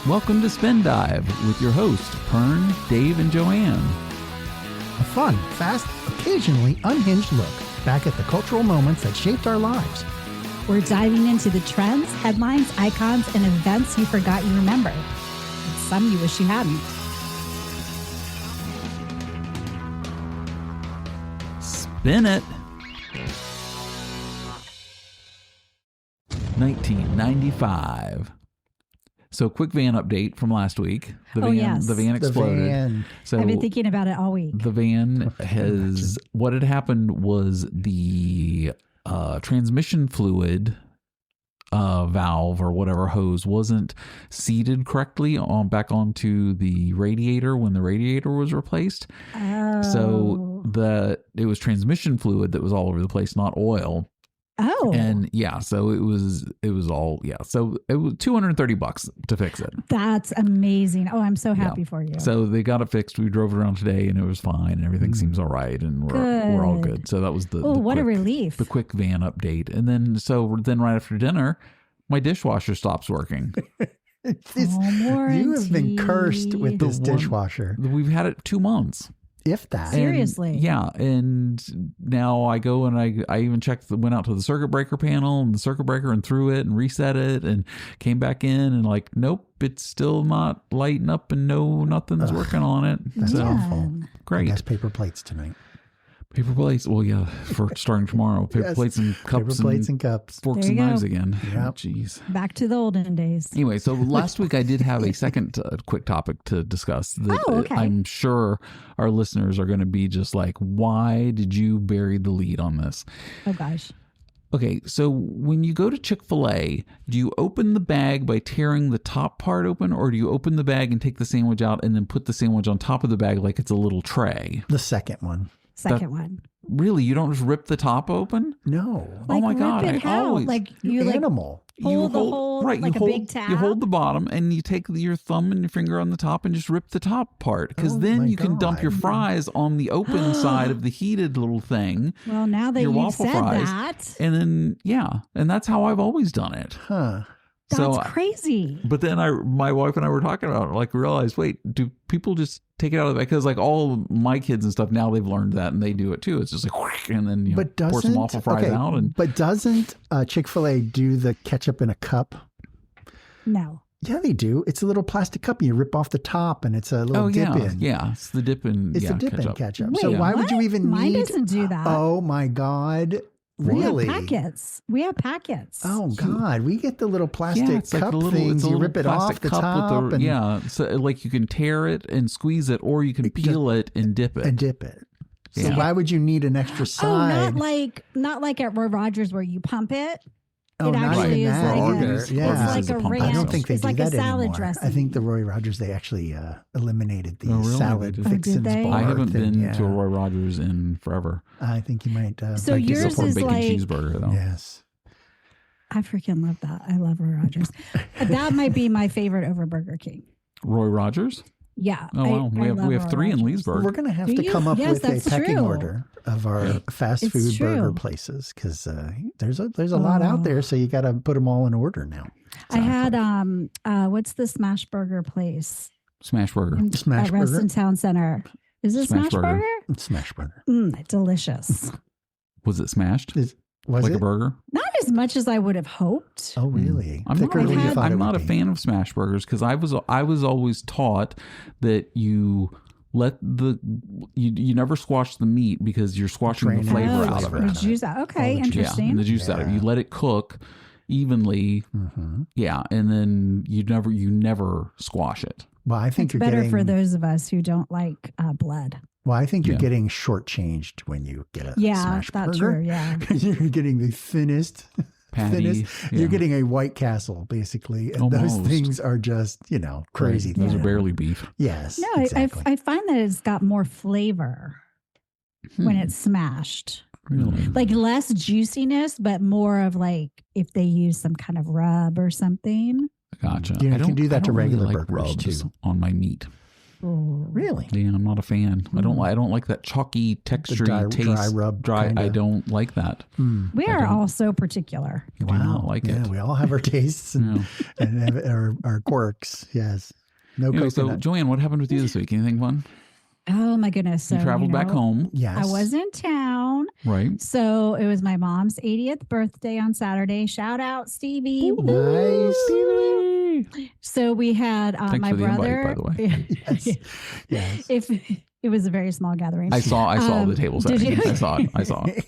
Welcome to Spin Dive with your hosts, Pern, Dave, and Joanne. A fun, fast, occasionally unhinged look back at the cultural moments that shaped our lives. We're diving into the trends, headlines, icons, and events you forgot you remember. And some you wish you hadn't. Spin it. 1995. So, quick van update from last week. The van exploded. The van. So I've been thinking about it all week. The van has, what had happened was the transmission fluid valve or whatever hose wasn't seated correctly back onto the radiator when the radiator was replaced. Oh. So it was transmission fluid that was all over the place, not oil. Oh. And yeah, so it was all, yeah. So it was $230 to fix it. That's amazing. Oh, I'm so happy for you. So they got it fixed. We drove it around today and it was fine and everything seems all right and we're all good. So that was what a relief. The quick van update. And then right after dinner, my dishwasher stops working. You have been cursed with this dishwasher. We've had it 2 months. If that. Seriously. And, yeah. And now I go and I even went out to the circuit breaker panel and the circuit breaker and threw it and reset it and came back in and like, nope, it's still not lighting up and nothing's working on it. That's awful. Great. I guess paper plates tonight. Paper plates. Well, yeah, for starting tomorrow. Paper plates and cups. Paper plates and cups. Forks and knives again. Yep. Jeez. Back to the olden days. Anyway, so last week I did have a second quick topic to discuss. That okay. I'm sure our listeners are going to be just like, why did you bury the lead on this? Oh, gosh. Okay, so when you go to Chick-fil-A, do you open the bag by tearing the top part open, or do you open the bag and take the sandwich out and then put the sandwich on top of the bag like it's a little tray? The second one. Second one. Really? You don't just rip the top open? No. Oh my God. Rip it how? Like you animal. Hold the whole, right, like a big tab. You hold the bottom and you take your thumb and your finger on the top and just rip the top part. Because then you can dump your fries on the open side of the heated little thing. Well, now that you said that. And then, yeah. And that's how I've always done it. Huh. That's crazy. But then my wife and I were talking about it, like realized, wait, do people just take it out of the bag? Because like all my kids and stuff, now they've learned that and they do it too. It's just like, whoosh, and then pour some waffle fries out. But doesn't Chick-fil-A do the ketchup in a cup? No. Yeah, they do. It's a little plastic cup and you rip off the top and it's a little dip in. Yeah, it's the dip in. It's the dip in ketchup. Wait, so why would you even Mine need? doesn't do that. Oh my God. Really? We have packets. Oh God, we get the little plastic cup like things. You rip it off the top. So like you can tear it and squeeze it, or you can peel it and dip it. So why would you need an extra side? Oh, not like at Roy Rogers where you pump it. Oh, it actually is like a ranch. I don't think they it's do like that a salad anymore. dressing. I think the Roy Rogers, they actually eliminated the salad fixins bar. I haven't been to a Roy Rogers in forever. I think you might. So yours is bacon like cheeseburger though. Yes. I freaking love that. I love Roy Rogers. That might be my favorite over Burger King. Roy Rogers? Yeah. Oh, wow. We have 3 in Leesburg. We're going to have to come up with a pecking order of our fast food burger places because there's a lot out there. So you got to put them all in order now. I had, what's the smash burger place? Smash Burger. Smash at Burger. Reston Town Center. Is it Smash Burger? It's Smash Burger. Delicious. Was it smashed? Was like it? A burger? Not as much as I would have hoped. Oh, really? I'm not a fan of smash burgers because I was always taught that you never squash the meat because you're squashing the flavor out of it. The juice out. Okay, interesting. Yeah, and the juice out of it. You let it cook evenly. Mm-hmm. Yeah, and then you never squash it. Well, I think it's better for those of us who don't like blood. Well, I think you're getting shortchanged when you get a smash burger. True. Yeah, you're getting the thinnest patty. You're getting a White Castle basically, and those things are just crazy. Those are barely beef. Yes. No, exactly. I find that it's got more flavor when it's smashed. Really? Like less juiciness, but more of like if they use some kind of rub or something. Gotcha. You can do that to regular really burgers rubs too on my meat. Really? Yeah, I'm not a fan. I don't like that chalky texture taste. Dry rub. I don't like that. We are all so particular. I do not like it. Yeah, we all have our tastes and have our quirks. Yes. No anyway, coconut. so Joanne, what happened with you this week? Anything fun? Oh my goodness. So, you traveled back home. Yes. I was in town. Right. So it was my mom's 80th birthday on Saturday. Shout out, Stevie. Nice. Stevie. So we had Thanks my for the brother. invite, by the way. Yes. Yes. If it was a very small gathering. I saw the table did setting. you? I saw it.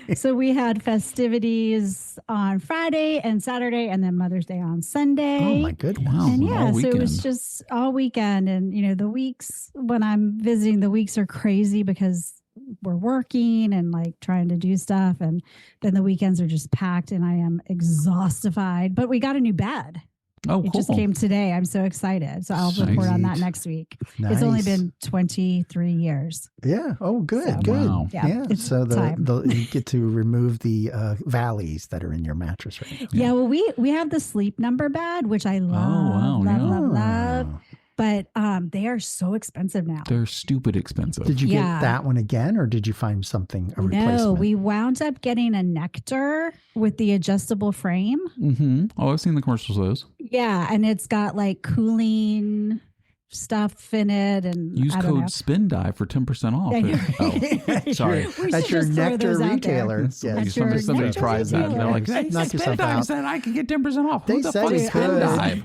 Yeah. So we had festivities on Friday and Saturday, and then Mother's Day on Sunday. Oh my goodness. Wow. And all so it was weekend. just all weekend. And, the weeks when I'm visiting, the weeks are crazy because we're working and like trying to do stuff. And then the weekends are just packed and I am exhaustified. But we got a new bed. Oh, It cool. just came today. I'm so excited. So I'll report on that next week. Nice. It's only been 23 years. Yeah. Oh, good. So, Good. Wow. Yeah. It's So time. you get to remove the valleys that are in your mattress right now. Yeah. Well, we have the Sleep Number bed, which I love. wow, love, yeah. love. But they are so expensive now. They're stupid expensive. Did you Yeah. get that one again, or did you find something a No, replacement? we wound up getting a Nectar with the adjustable frame. Mm-hmm. Oh, I've seen the commercials of those. Yeah, and it's got like cooling stuff in it, and Use I don't know. code SPINDIVE for 10% off. Yeah, Oh, sorry. We That's should your just throw nectar those out there. retailer. Yes. Yes. your Somebody nectar tries that and they're like, retailer. hey, Knock yourself SPINDIVE out. said I can get 10% off. They Who the said fuck you is could. SPINDIVE?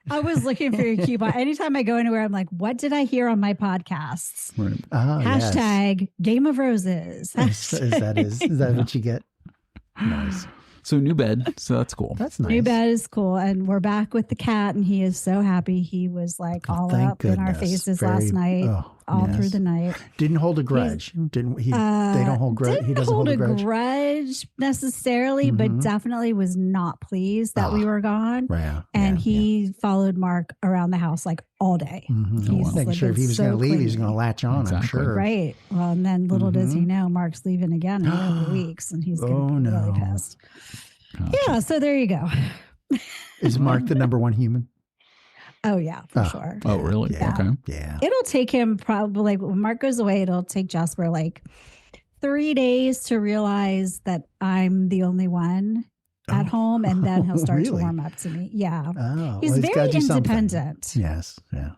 I was looking for your coupon. Anytime I go anywhere, I'm like, what did I hear on my podcasts? Right. Yes. Hashtag Game of Roses. Is that what you get? Nice. So new bed. So that's cool. That's nice. New bed is cool. And we're back with the cat, and he is so happy. He was like all thank up in our goodness. faces Very- last night, all yes. through the night. Didn't hold a grudge. Didn't he? They don't hold grudge. He Didn't doesn't hold a grudge. grudge necessarily, Mhm. but definitely was not pleased that we were gone. Right. And he followed Mark around the house like all day. Mm-hmm. Oh, wow. Making sure if he was so going to leave, he was clean. going to latch on. Exactly. I'm sure. Right. Well, and then little does he know, Mark's leaving again in a couple of weeks, and he's going to be really pissed. Gotcha. Yeah. So there you go. Is Mark the number one human? Oh yeah, for sure. Oh, really? Yeah. Okay. Yeah. It'll take him probably like when Mark goes away, it'll take Jasper like 3 days to realize that I'm the only one at home, and then he'll start to Really? warm up to me. Yeah. Oh, He's well, very gotta do something. independent. Yes. Yeah.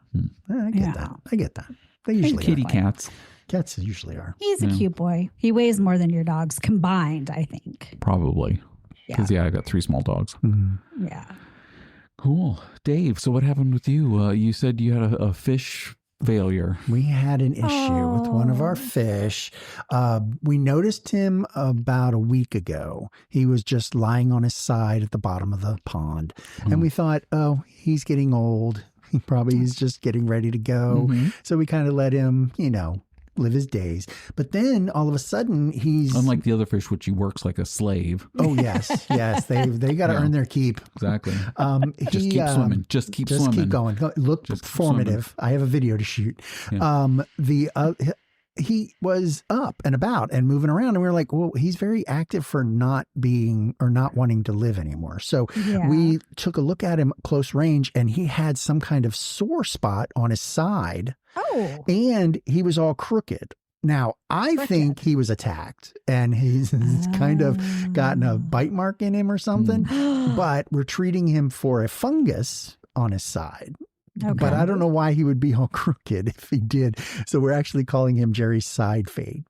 I get Yeah. that. I get that. They usually Kitty are. cats, Cats usually are. He's a cute boy. He weighs more than your dogs combined, I think. probably. Because, I got 3 small dogs. Yeah. Cool. Dave, so what happened with you? You said you had a fish failure. We had an issue with one of our fish. We noticed him about a week ago. He was just lying on his side at the bottom of the pond. And we thought, oh, he's getting old. He probably is just getting ready to go. So we kind of let him, live his days. But then all of a sudden he's Unlike the other fish, which he works like a slave. Oh yes, yes. They got to earn their keep. Exactly. Just keep swimming. Just keep swimming. Keep going. Look Just keep formative. I have a video to shoot. Yeah. He was up and about and moving around, and we were like, well, he's very active for not being or not wanting to live anymore. So we took a look at him close range, and he had some kind of sore spot on his side. Oh. And he was all crooked. Now, I think he was attacked, and he's kind of gotten a bite mark in him or something, but we're treating him for a fungus on his side. Okay. But I don't know why he would be all crooked if he did. So we're actually calling him Jerry Seinfeld.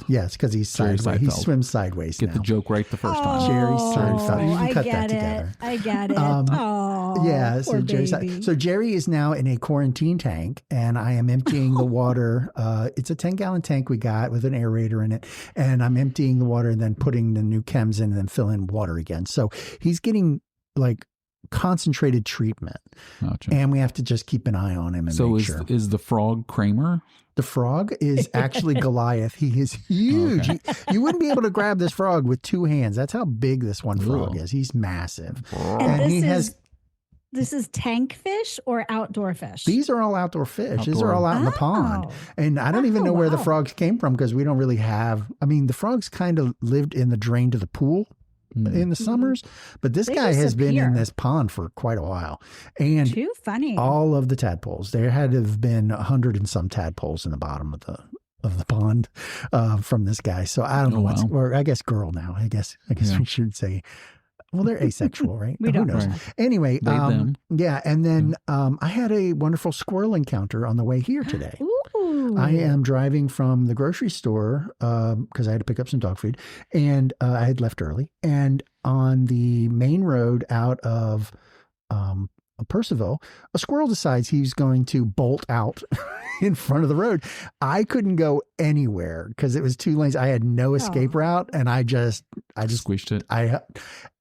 Yes, because he's Jerry sideways. He Seinfeld. swims sideways Get now. the joke right the first time. Jerry Seinfeld. You can cut that together. I get it. Yeah, so poor Jerry, baby. so Jerry is now in a quarantine tank, and I am emptying the water. It's a 10-gallon tank we got with an aerator in it, and I'm emptying the water and then putting the new chems in and then filling water again. So he's getting like concentrated treatment, Gotcha. and we have to just keep an eye on him and So make is sure. is the frog Kramer? The frog is actually Goliath. He is huge. Okay. You wouldn't be able to grab this frog with 2 hands. That's how big this one frog Ooh. is. He's massive. And he this has. This is tank fish or outdoor fish? These are all outdoor fish. These are Outdoor. all out in the pond. And I don't even know where the frogs came from because we don't really have. I mean, the frogs kind of lived in the drain to the pool in the summers, but this They guy has been in disappear. this pond for quite a while. And Too funny. all of the tadpoles, there had to have been 100 and some tadpoles in the bottom of the pond from this guy. So I don't know what's, or I guess girl now. I guess we should say. Well, they're asexual, right? We don't Who knows? Right. Anyway, Them. yeah. And then I had a wonderful squirrel encounter on the way here today. Ooh. I am driving from the grocery store because I had to pick up some dog food, and I had left early. And on the main road out of Percival, a squirrel decides he's going to bolt out in front of the road. I couldn't go anywhere because it was 2 lanes. I had no escape route, and I just Squished it.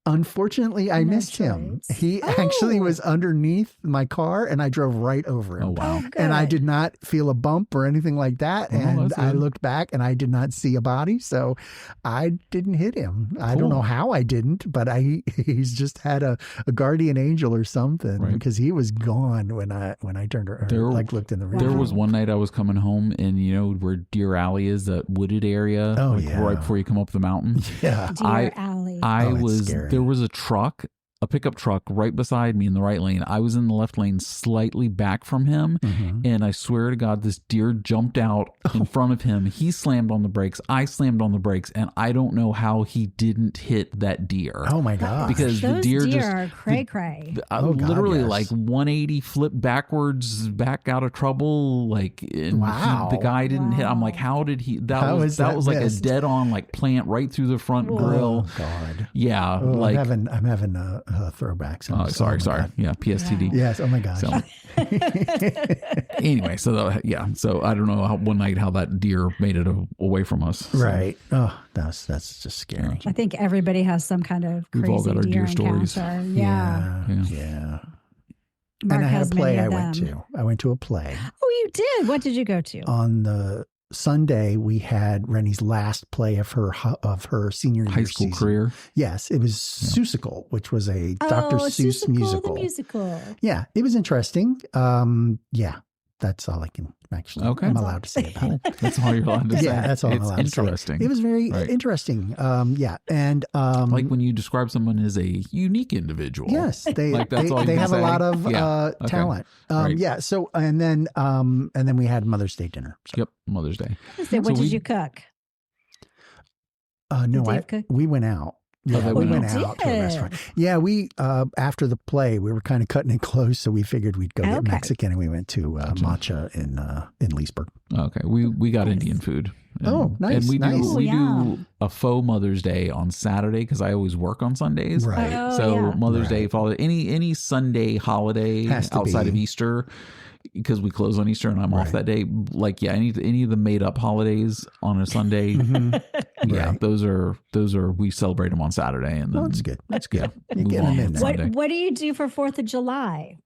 Unfortunately, I No missed him. choice. He actually was underneath my car, and I drove right over him. Oh, wow. Oh, And I good. did not feel a bump or anything like that. Oh, And that's I good. looked back and I did not see a body. So I didn't hit him. I don't Cool. know how I didn't, but he's just had a guardian angel or something Right. because he was gone when I turned around, There- looked in the rear. There Wow. was one night I was coming home, and you know where Deer Alley is, that wooded area, Oh, like yeah. right before you come up the mountain. Yeah. Dear Alley. It's scary. There was a pickup truck right beside me in the right lane. I was in the left lane, slightly back from him, Mhm. and I swear to God, this deer jumped out in front of him. He slammed on the brakes. I slammed on the brakes, and I don't know how he didn't hit that deer. Oh my God. Because the Those deer deer just- are cray cray. Oh, God, literally yes. like 180 flip backwards, back out of trouble. Like, and Wow. the guy didn't hit. I'm like, Wow. how did he? How is that was like missed? a dead on like plant right through the front Whoa. grill. Oh God. Yeah, Oh, like. I'm having throwbacks. Oh, sorry. God. Yeah, PSTD. Wow. Yes. Oh my gosh. So anyway, so I don't know one night how that deer made it away from us. So, Right. Oh, that's just scary. I think everybody has some kind of We've crazy all got our deer stories. encounter. Yeah. Yeah. Mark And I had has a play many I of went them. to. I went to a play. Oh, you did? What did you go to? On the Sunday, we had Rennie's last play of her senior high year school season. career. Yes, it was Seussical, which was a Dr. Seuss Seussical, musical. The musical. Yeah, it was interesting. Yeah, that's all I can actually. Okay. I'm allowed to say about it. That's all you're allowed to say. Yeah, that's all I'm It's allowed to say. interesting. It was very Right. interesting. Yeah, and Like when you describe someone as a unique individual. yes, they Like, that's all you they can have a say? lot of Yeah. Okay. talent. Right. Yeah. So and then we had Mother's Day dinner. So, Yep. Mother's Day. What So did we- you cook? no, Dave cook? we went out. Oh, Yeah, they we went went out. out to a Did. restaurant. Yeah, we after the play, we were kind of cutting it close, so we figured we'd go get Okay. Mexican, and we went to Gotcha. Matcha in Leesburg. Okay. We got Nice. Indian food. Oh, nice, And we nice. do we Oh, do yum. a faux Mother's Day on Saturday because I always work on Sundays. Right. Oh, So yeah. Mother's Right. Day, Father, any Sunday holiday Has to outside be. of Easter, because we close on Easter and I'm off Right. that day. Like, yeah, any of the made up holidays on a Sunday, Mhm. yeah, Right. those are we celebrate them on Saturday, and then Well, that's good. That's good. Yeah, You move get on him in with there. Sunday. What do you do for 4th of July?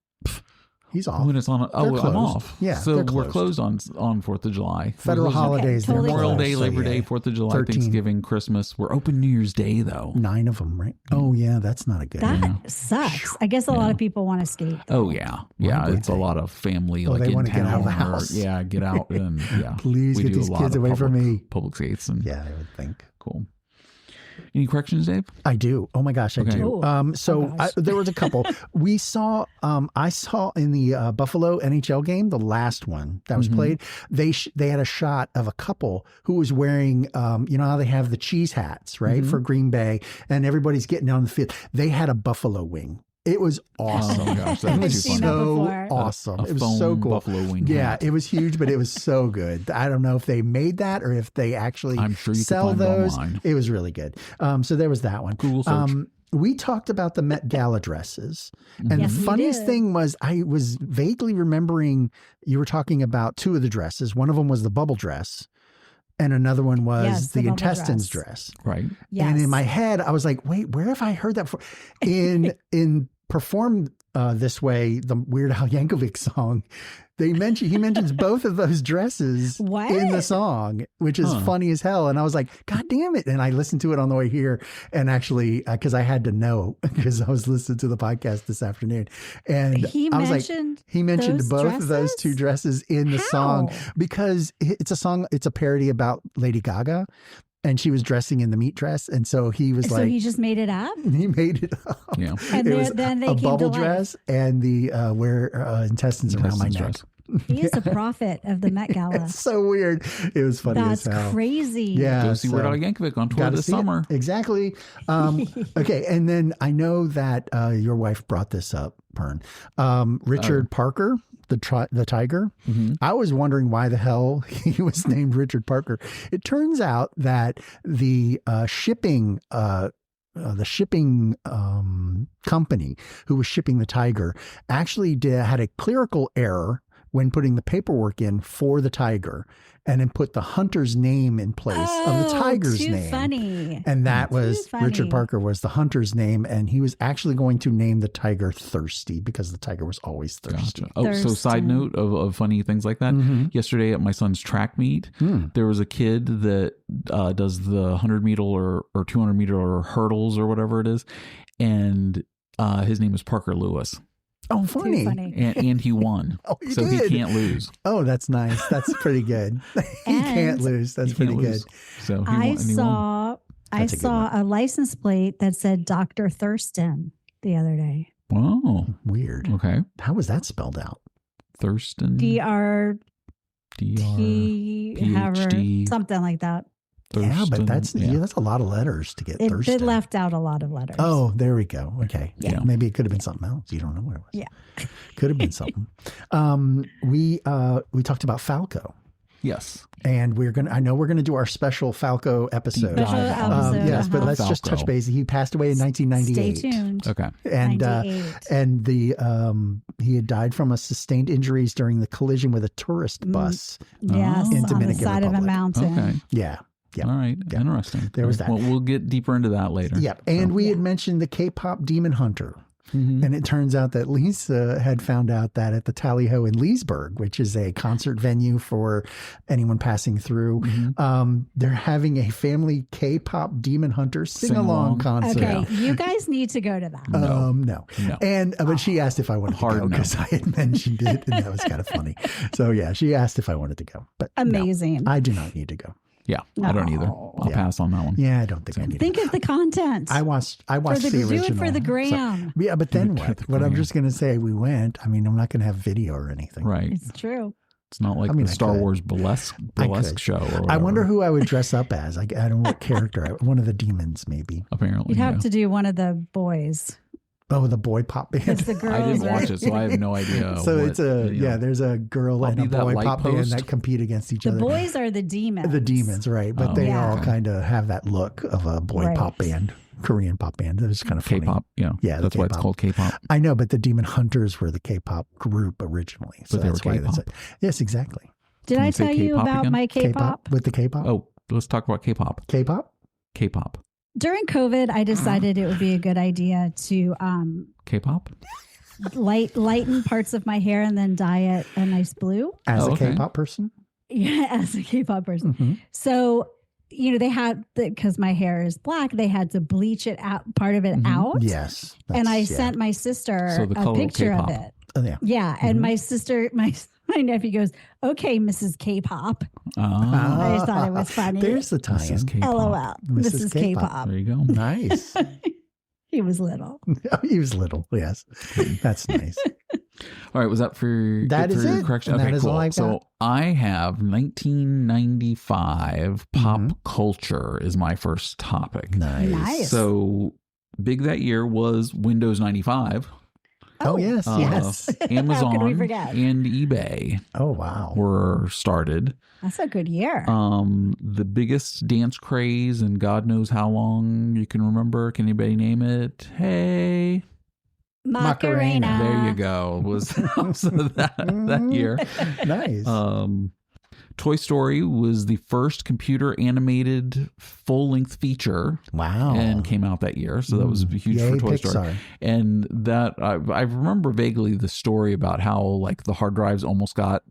He's off. When it's on, They're I'm closed. off. Yeah, so they're we're closed. closed on 4th of July. Federal We're closed on holidays. they're totally Memorial closed, Day, so Labor yeah. Day, 4th of July, 13. Thanksgiving, Christmas. We're open New Year's Day though. 9 of them, right? Oh yeah, that's not a good. That one. sucks. I guess a lot of people want to skate. Oh yeah, Why would It's a they? lot of family Oh, like they in wanna town. get out of the or- house. yeah, get out and yeah. Please We get do a these lot kids of away from me. Public skates and Yeah, I would think. cool. Any corrections, Dave? I do. Oh my gosh, I Okay. do. Oh. So Oh, gosh. there was a couple. We saw. I saw in the Buffalo NHL game, the last one that was Mhm. played. They had a shot of a couple who was wearing. You know how they have the cheese hats, right, Mhm. for Green Bay, and everybody's getting down the field. They had a buffalo wing. It was awesome. Oh my gosh, It that's I've was too seen funny. that so before. awesome. A It was foam so cool. buffalo wing. Yeah, hat. it was huge, but it was so good. I don't know if they made that or if they actually I'm sure you sell could find those. it online. It was really good. So there was that one. Google search. We talked about the Met Gala dresses. And Yes, the we funniest did. thing was I was vaguely remembering you were talking about 2 of the dresses. One of them was the bubble dress. And another one was Yes, the the bubble intestines dress. dress. right. Yes. And in my head, I was like, wait, where have I heard that before? In Perform This Way, the Weird Al Yankovic song, he mentions both of those dresses What? in the song, which is Huh. funny as hell. And I was like, God damn it. And I listened to it on the way here. And actually, because I had to know, because I was listening to the podcast this afternoon. And He I was mentioned like, he mentioned those both of those dresses? 2 dresses in the song How? because it's a song, it's a parody about Lady Gaga. and she was dressing in the meat dress, and so he was So like, he just made it up? he made it up. Yeah. And It was then they a came bubble to life. dress and the wear intestines around my Intestines neck. dress. He is a prophet of the Met Gala. It's so weird. It was funny That's as hell. crazy. Yeah, Go see Weird Al Yankovic on tour gotta this see it. summer. Exactly. Okay, and then I know that your wife brought this up, Pern. Richard Parker, the tiger. Mm-hmm. I was wondering why the hell he was named Richard Parker. It turns out that the shipping company who was shipping the tiger actually had a clerical error when putting the paperwork in for the tiger, and then put the hunter's name in place of the tiger's too name. funny. And that Too was funny. Richard Parker was the hunter's name, and he was actually going to name the tiger Thirsty because the tiger was always thirsty. Gotcha. Oh, so side Thurston. note of funny things like that. Mhm. Yesterday at my son's track meet, there was a kid that does the 100-meter or 200-meter hurdles or whatever it is, and his name is Parker Lewis, Oh, Too funny. funny. and he won. Oh, he so did. he can't lose. Oh, that's nice. That's pretty good. He can't And lose. That's He pretty can't good. lose. So he I won, and he won. saw That's a good saw a license plate that said Dr. Thurston the other day. Wow. Weird. Okay. How was that spelled out? Thurston. DRT, PhD. something like that. Yeah, but Thurston. that's a lot of letters to get It Thurston. left out a lot of letters. Oh, there we go. Okay. Yeah. Maybe it could have been something else. You don't know what it was. Yeah. Could have been something. We talked about Falco. Yes. And I know we're gonna do our special Falco episode. Deep Special dive. episode, Yes, but uh-huh. let's just touch Falco. base. He passed away in 1998. Stay tuned. Okay. And 98. and he had died from a sustained injuries during the collision with a tourist bus. Yes, In on the Dominican side of a Republic. mountain. Okay. Yeah. Yep. All right. Yep. Interesting. There was that. Well, we'll get deeper into that later. Yep. And we had mentioned the K-pop Demon Hunter. Mhm. And it turns out that Lisa had found out that at the Tally Ho in Leesburg, which is a concert venue for anyone passing through, they're having a family K-pop Demon Hunter sing-along Sing-along. concert. Okay, you guys need to go to that. No. No. And but she asked if I wanted Hard to go no. because I had mentioned it, and that was kind of funny. So yeah, she asked if I wanted to go, but no, Amazing. I do not need to go. Yeah. I don't either. No. I'll pass on that one. Yeah, I don't think I need Think to. of the content. I watched for the the, do original. it for the gram. Yeah, but then what? the What I'm gram. just going to say, we went. I mean, I'm not going to have video or anything. Right. It's true. It's not like I mean, the I Star could. Wars burlesque could. show. Or I whatever. wonder who I would dress up as. I don't know what character. One of the demons, maybe. Apparently. You'd have yeah. to do one of the boys. Oh, the boy pop band. Because the girls I didn't watch are- it, so I have no idea. So what, it's there's a girl I'll and a be that boy light pop band post. that compete against each The other. boys are the demons. The demons, right? But Oh, they yeah. all okay. kind of have that look of a boy Right. pop band, Korean pop band. It was kind of funny. K-pop. Yeah. Yeah, the That's why it's K-pop. called K-pop. I know, but the Demon Hunters were the K-pop group originally. So But they that's were why that's K-pop? it. Yes, exactly. Did Can I we say tell you K-pop about again? my K-pop? with the K-pop. Oh, let's talk about K-pop. K-pop. K-pop. During COVID, I decided it would be a good idea to K-pop? lighten parts of my hair and then dye it a nice blue. As Oh, a okay. K-pop person. Yeah, as a K-pop person. Mhm. So, they had, because my hair is black, they had to bleach it out, part of it Mhm. out. Yes. And I That's- yeah. sent my sister So the a color of picture of K-pop. it. Oh, yeah. Yeah. And Mhm. my sister, my nephew goes, "Okay, Mrs. K-pop." Ah, I just thought it was funny. There's the tie-in. Mrs. K-pop. LOL. Mrs. Mrs. K-pop. K-pop. There you go. Nice. He was little. He was little. Yes. That's nice. All right, was that for That is for it. correction? And Okay, that is cool. all I've So got. I have 1995 pop Mhm. culture is my first topic. Nice. Nice. So big that year was Windows 95. Oh, yes. Yes. How Amazon could we forget? and eBay Oh, wow. were started. That's a good year. The biggest dance craze in God knows how long you can remember. Can anybody name it? Hey, Macarena. there you go. Was that year? Nice. Toy Story was the first computer animated full length feature Wow. and came out that year. So that was huge Yay, for Toy Pixar. Story. And that I remember vaguely the story about how like the hard drives almost got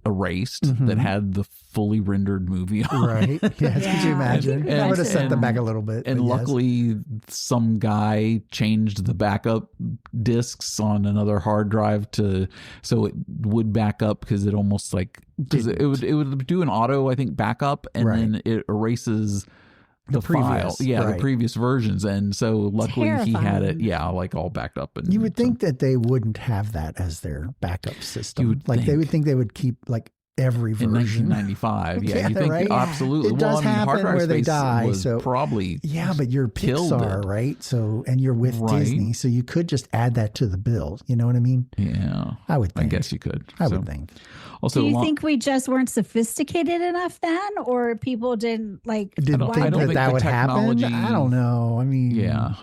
erased Mhm. that had the fully rendered movie on. Right. Yes. Could you Yeah. imagine? And- I would have set them and- back a little bit. And but yes. luckily, some guy changed the backup discs on another hard drive so it would back up because it almost like because it would do an auto backup and Right. then it erases the file, previous, the right. previous versions, and so luckily he had it, Terrifying. like all backed up. And You would think that they wouldn't have that as their backup system. would Like they think. would think they would keep like every in version. 1995, Yeah, you think right? absolutely. It does hard happen drive where they space die, was so- probably Yeah, but you're killed Pixar, it. right? So, and you're with Right. Disney, so you could just add that to the bill. You know what I mean? Yeah, I would I think. guess you could. I So, would think. Also, Do you think we just weren't sophisticated enough then, or people didn't like? Didn't don't- think I don't that think that the would happen. technology- I don't know. I mean, Yeah,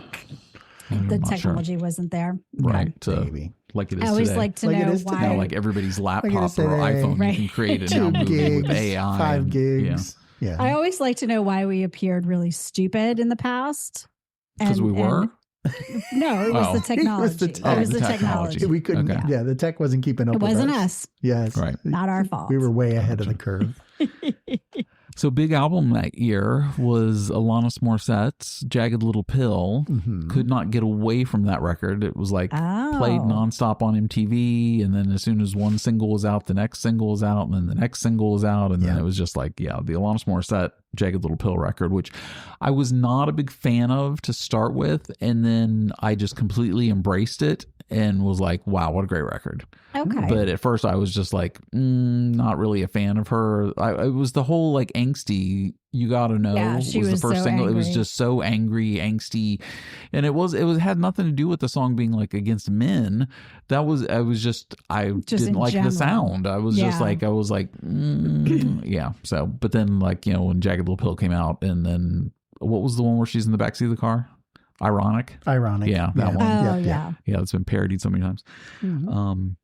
I'm The not sure. technology wasn't there. right? maybe. Like it is I always today. like to Like it know is why. today. Now, like everybody's laptop it is or today. iPhone, Right. you can create a 2 now movie gigs, with AI, 5 and- gigs. Yeah. I always like to know why we appeared really stupid in the past. because we were. No, it was Oh. the It technology. was the It tech. was Oh, the the technology. technology. We couldn't. Okay. Yeah, the tech wasn't keeping up. It with wasn't us. us. Yes, Right. Not our fault. We were way ahead of the Gotcha. curve. So big album that year was Alanis Morissette's "Jagged Little Pill." Mhm. Could not get away from that record. It was like Oh. played nonstop on MTV, and then as soon as one single was out, the next single was out, and then the next single was out, and then Yeah. it was just like, the Alanis Morissette "Jagged Little Pill" record, which I was not a big fan of to start with, and then I just completely embraced it and was like, wow, what a great record. Okay. But at first I was just like, not really a fan of her. It was the whole like angsty, you gotta know, Yeah, she was the was first so single. It was angry. just so angry, angsty. And it had nothing to do with the song being like against men. I Just didn't in like general. the sound. I was Yeah. yeah. So, but then like, when Jagged Little Pill came out, and then what was the one where she's in the backseat of the car? Ironic. Ironic. Yeah, that one. Oh, yeah. Yeah, it's been parodied so many times. Mhm.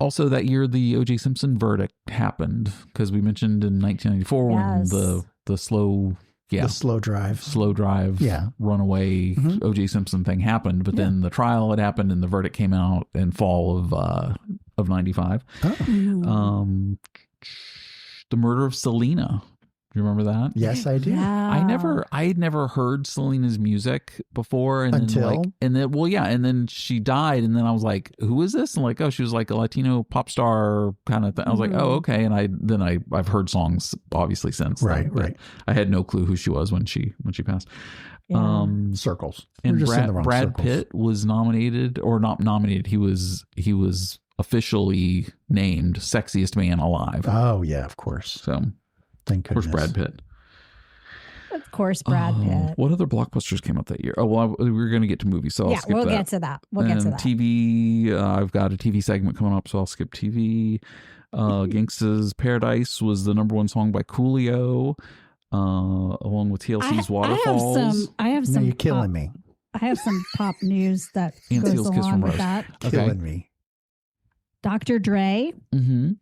Also, that year the O.J. Simpson verdict happened, because we mentioned in 1994 Yes. when the slow The slow drive. drive, Yeah. runaway Mhm. O.J. Simpson thing happened. But then the trial had happened, and the verdict came out in fall of 95. Oh. Mhm. The murder of Selena. Do you remember that? Yes, I do. Yeah. I had never heard Selena's music before, and Until? and then she died, and then I was like, who is this? And like, oh, she was like a Latino pop star kind of thing. I was like, Mhm. oh, okay. And I've heard songs obviously since then, Right, but right. I had no clue who she was when she passed. Yeah. Circles. And We're just in the wrong Brad circles. Pitt was nominated, or not nominated. He was officially named sexiest man alive. Oh yeah, of course. So Thank of course, goodness. Brad Pitt. Of course, Brad Pitt. What other blockbusters came out that year? Oh, well, we were going to get to movies, so I'll Yeah, skip we'll that. get to that. We'll get to And that. TV, I've got a TV segment coming up, so I'll skip TV. Gangsta's Paradise was the number one song by Coolio, along with TLC's Waterfalls. I have No, some. you're killing pop, me. I have some pop news that And goes Seal's Kiss along from with Rose. that. Okay. Killing me. Dr. Dre Mm-hmm.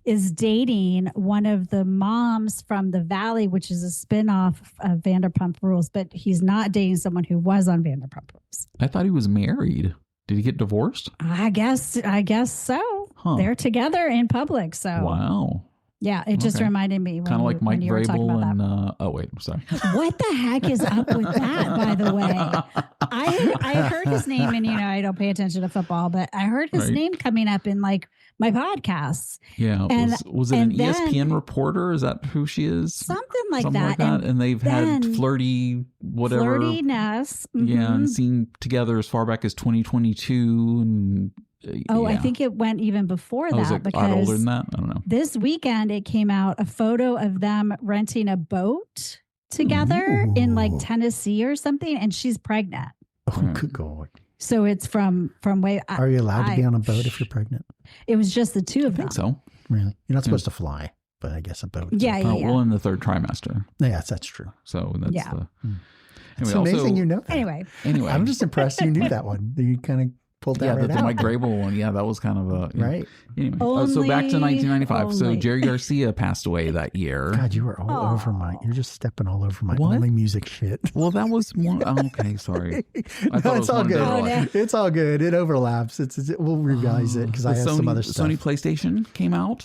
is dating one of the moms from The Valley, which is a spinoff of Vanderpump Rules, but he's not dating someone who was on Vanderpump Rules. I thought he was married. Did he get divorced? I guess so. Huh. They're together in public. So Wow. yeah, it just Okay. reminded me when Kind of like when Mike you were talking Vrabel about and, that. oh, wait, I'm sorry. What the heck is up with that, by the way? I heard his name, and I don't pay attention to football, but I heard his Right. name coming up in like my podcasts, Yeah. And- was it an and then- ESPN reporter? Is that who she is? something like Something that. like that. And they've had then flirty whatever. Flirtiness. Yeah, Mhm. and seen together as far back as 2022. And Oh, I yeah. think it went even before Oh, is that it a lot older because than that? I don't know. this weekend it came out a photo of them renting a boat together in like Ooh. Tennessee or something, and she's pregnant. Oh, Right. good God. So it's from way. Are you allowed to be I- on a boat if you're pregnant? It was just the two I of them. think so. Really? You're not supposed to fly, but I guess a boat. is Yeah, okay. yeah. Well, in the third trimester. Yes, that's true. So that's Yeah. the. It's Anyway, amazing also- you know that. Anyway, Anyway, I'm just impressed you knew that one. You kind of pulled that yeah, right the out. Mike Grable one. Yeah, that was kind of a Right? Anyway, so back to Only- 1995. So only. Jerry Garcia passed away that year. God, you were all Aw. over my. You're just stepping all over my What? only music shit. Well, that was one. Oh, okay, sorry. No, thought it was it's all one good. day. Oh, no. It's all good. It overlaps. We'll revise it because I The have some other stuff. Sony PlayStation came out.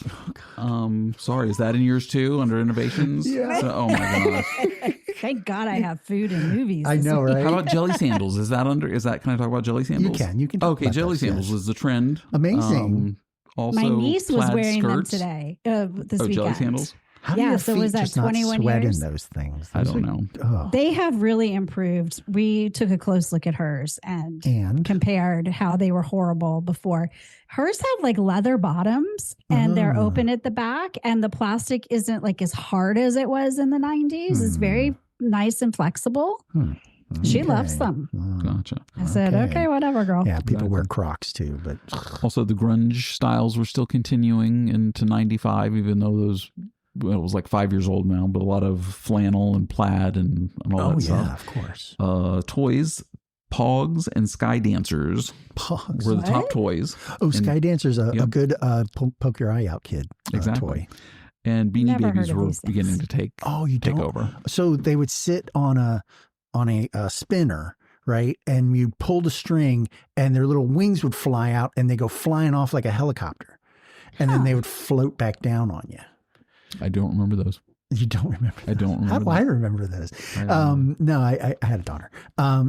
Sorry, is that in yours too? Under innovations? Yeah. So, oh my gosh. thank God I have food and movies. I this know, week. right? How about jelly sandals? Is that under? Is that? Can I talk about jelly sandals? You can talk Okay, about jelly those, sandals yes. was the trend. Amazing. Also, My niece was plaid wearing them skirts. today. This Oh, weekend. jelly sandals. How do Yeah, your so feet was that just not 21 sweat years? in those things? I Those don't are- know. Oh. They have really improved. We took a close look at hers and compared how they were horrible before. Hers have like leather bottoms and they're open at the back, and the plastic isn't like as hard as it was in the 90s. It's very nice and flexible. She loves them. Gotcha. I said, okay, whatever, girl. Yeah, people wear Crocs too, but Also, the grunge styles were still continuing into 95, even though those, well, it was like 5 years old now, but a lot of flannel and plaid and all that stuff. yeah, of course. Toys, Pogs and Sky Dancers Pogs were the top toys. Oh, Sky Dancer's a good poke your eye out kid Exactly. toy. And Beanie Never heard Babies of were these things. beginning to take over. So they would sit on a spinner, right? And you pulled a string and their little wings would fly out and they go flying off like a helicopter. And then they would float back down on you. I don't remember those. You don't remember those? I don't remember. How do I remember those? No, I had a daughter.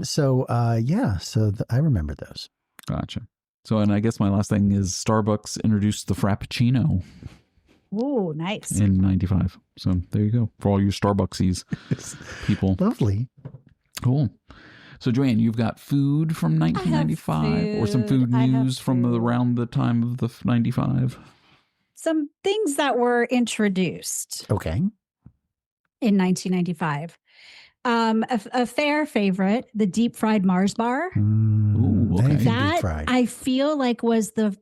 So I remember those. Gotcha. So, and I guess my last thing is Starbucks introduced the Frappuccino Oh, nice. in 95. So there you go. For all you Starbucksies people. Lovely. Cool. So, Joanne, you've got food from 1995 or some food news from around the time of the 95? Some things that were introduced Okay. in 1995. A fair favorite, the deep fried Mars bar. Ooh, okay. That I feel like was the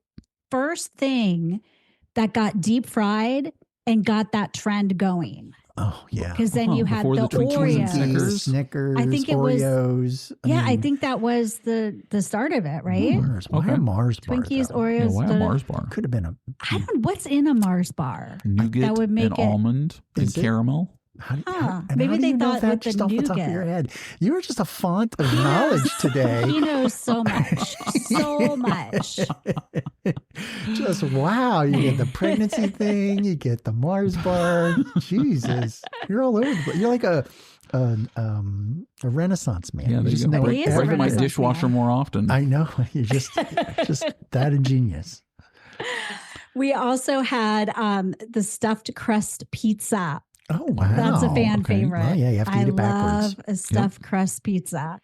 first thing that got deep fried and got that trend going. Oh, yeah. Because then you had the Twinkies and Oreos. Snickers, I think it Oreos. was. I think that was the start of it, right? Mars. Why a Mars bar? Twinkies, though? Oreos. Why a Mars bar? Could have been a. I don't. What's in a Mars bar? Nougat that would make and it almond and Is it? caramel. Maybe they thought that with just the off the top of your nougat. head. You were just a font of knowledge today. He knows so much, so much. Just wow! You get the pregnancy thing. You get the Mars bar. Jesus, you're all over the place. You're like a Renaissance man. Yeah, you there just you go. know He is a Break my Renaissance dishwasher man. more often. I know. You're just that ingenious. We also had the stuffed crust pizza. Oh wow! That's a fan okay. favorite. Well, yeah, you have to eat it backwards. love a stuffed crust pizza.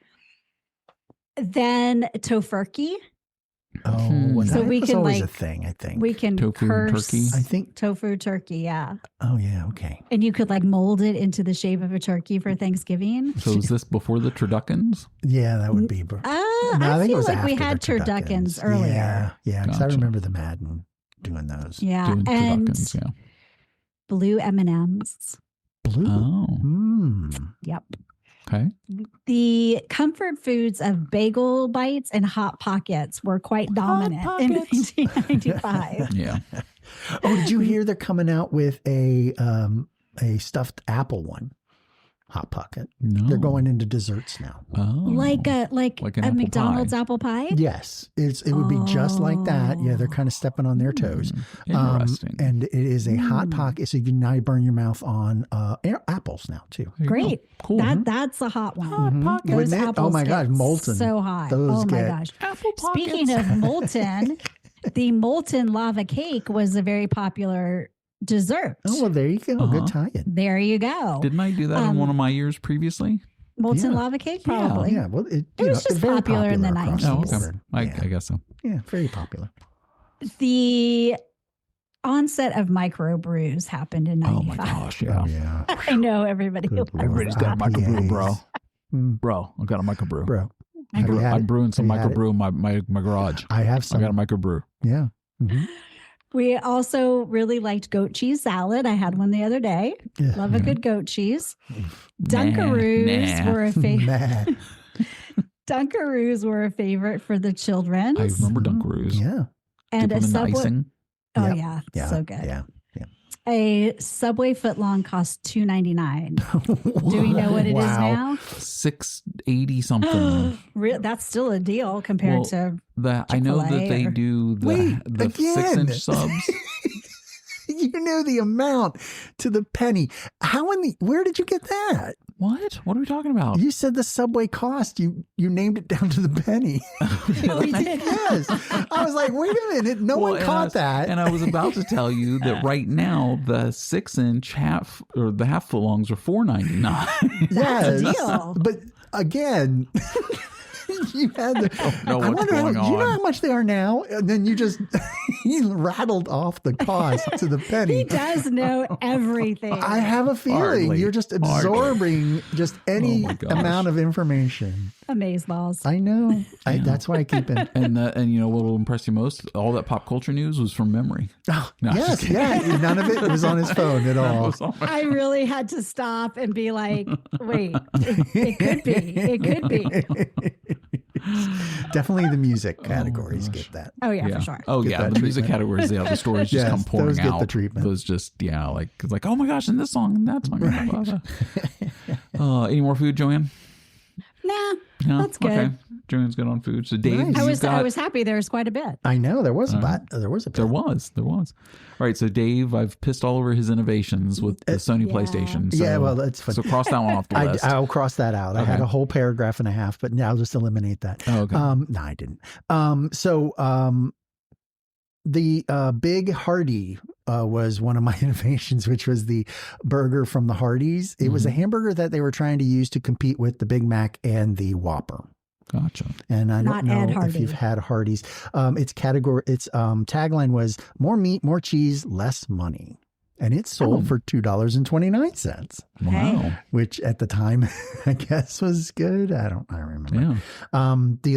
Then tofurkey. Oh, So that we was can, always like, a thing. I think We can Tofu and curse turkey? I think. tofu turkey, yeah. Oh yeah. Okay. And you could like mold it into the shape of a turkey for Thanksgiving. So is this before the turduckens? Yeah, that would be. No, I think it feel was like we after had the turduckens earlier. Yeah, yeah. Because I Gotcha. remember the Madden doing those. Yeah, Doing and turduckens, yeah. blue M&Ms. Blue. Oh, Yep. okay. The comfort foods of bagel bites and hot pockets were quite dominant in Pockets. 1995. Yeah. Oh, did you hear they're coming out with a stuffed apple one? Hot Pocket. No. They're going into desserts now. Oh. Like an a apple McDonald's pie. apple pie. Yes, it would be just like that. Yeah, they're kind of stepping on their toes. Interesting. And it is a hot pocket, so you can now burn your mouth on apples now too. There you Great. go. Cool. That's a hot one. Mhm. Those Wouldn't it? apples Oh my gosh, get molten. so hot. Those oh my get- gosh. Apple Speaking pockets. of molten, the molten lava cake was a very popular dessert. Oh well, there you go. Uh-huh. Good tie-in. There you go. Didn't I do that in one of my years previously? Molten Yeah. lava cake, probably. Yeah, well, it was just very popular in the across 90s. Oh, the okay. board. I Yeah. guess so. Yeah, very popular. The onset of microbrews happened in Oh my 95. gosh, yeah. Oh yeah. I know everybody. Good Lord. Everybody's got a microbrew, bro. Mm, Bro, I've got a microbrew. Bro, have you had I'm it? brewing some Have you had it? microbrew in my garage. I have I some. got a microbrew. Yeah. Mhm. We also really liked goat cheese salad. I had one the other day. Yeah. Love a good goat cheese. Nah, Dunkaroos nah. were a favorite. Man. Dunkaroos were a favorite for the children. I remember Dunkaroos. Yeah. And Dip a them in the Subway. icing. Oh Yep. yeah, Yeah. so good. Yeah. A Subway footlong cost $2.99. Do we know what it is Wow. $6.80 something. That's still a deal compared to. I know that Chick-fil-A they or- do Wait, the again. 6-inch subs. You know the amount to the penny. Where did you get that? What? What are we talking about? You said the Subway cost. You named it down to the penny. Oh, we did. Yes. I was like, wait a minute. No one caught that. And I was about to tell you that right now the 6-inch half or the half footlongs are $4.99. Yes. deal. But again, you had the. I don't know I what's wonder going do you know on. how much they are now? And then you just you rattled off the cost to the penny. He does know everything. I have a feeling Hardly. you're just absorbing just any Oh my gosh. amount of information. Amazeballs. I know. That's why I keep it. And you know what will impress you most? All that pop culture news was from memory. Oh, No, I'm just yes, kidding. yeah. None of it was on his phone at all. Was all my- I really had to stop and be like, wait, it could be. It could be. Definitely the music categories get that. Oh, yeah, for sure. Oh Get yeah, that the music treatment. categories, yeah, the stories just Yes, come pouring those get out. the treatment. Those just like oh my gosh, and this song and that song. Right. Blah, blah, blah. Any more food, Joanne? Nah, No? that's good. Okay. Joanne's good on food. So Dave, Nice. I was happy there was quite a bit. I know there was a bit. There was a bit. There was. All right, so Dave, I've pissed all over his innovations with the Sony Yeah. PlayStation. So, Yeah, well, that's fun. So cross that one off the list. I'll cross that out. I had Okay. a whole paragraph and a half, but now I'll just eliminate that. Oh, okay. No, I didn't. The Big Hardy was one of my innovations, which was the burger from the Hardee's. It was a hamburger that they were trying to use to compete with the Big Mac and the Whopper. Gotcha. And I Not don't Ed know if Hardy. you've had Hardee's. Its tagline was more meat, more cheese, less money. And it sold for $2.29, Wow. which at the time, I guess was good. I remember. Yeah. The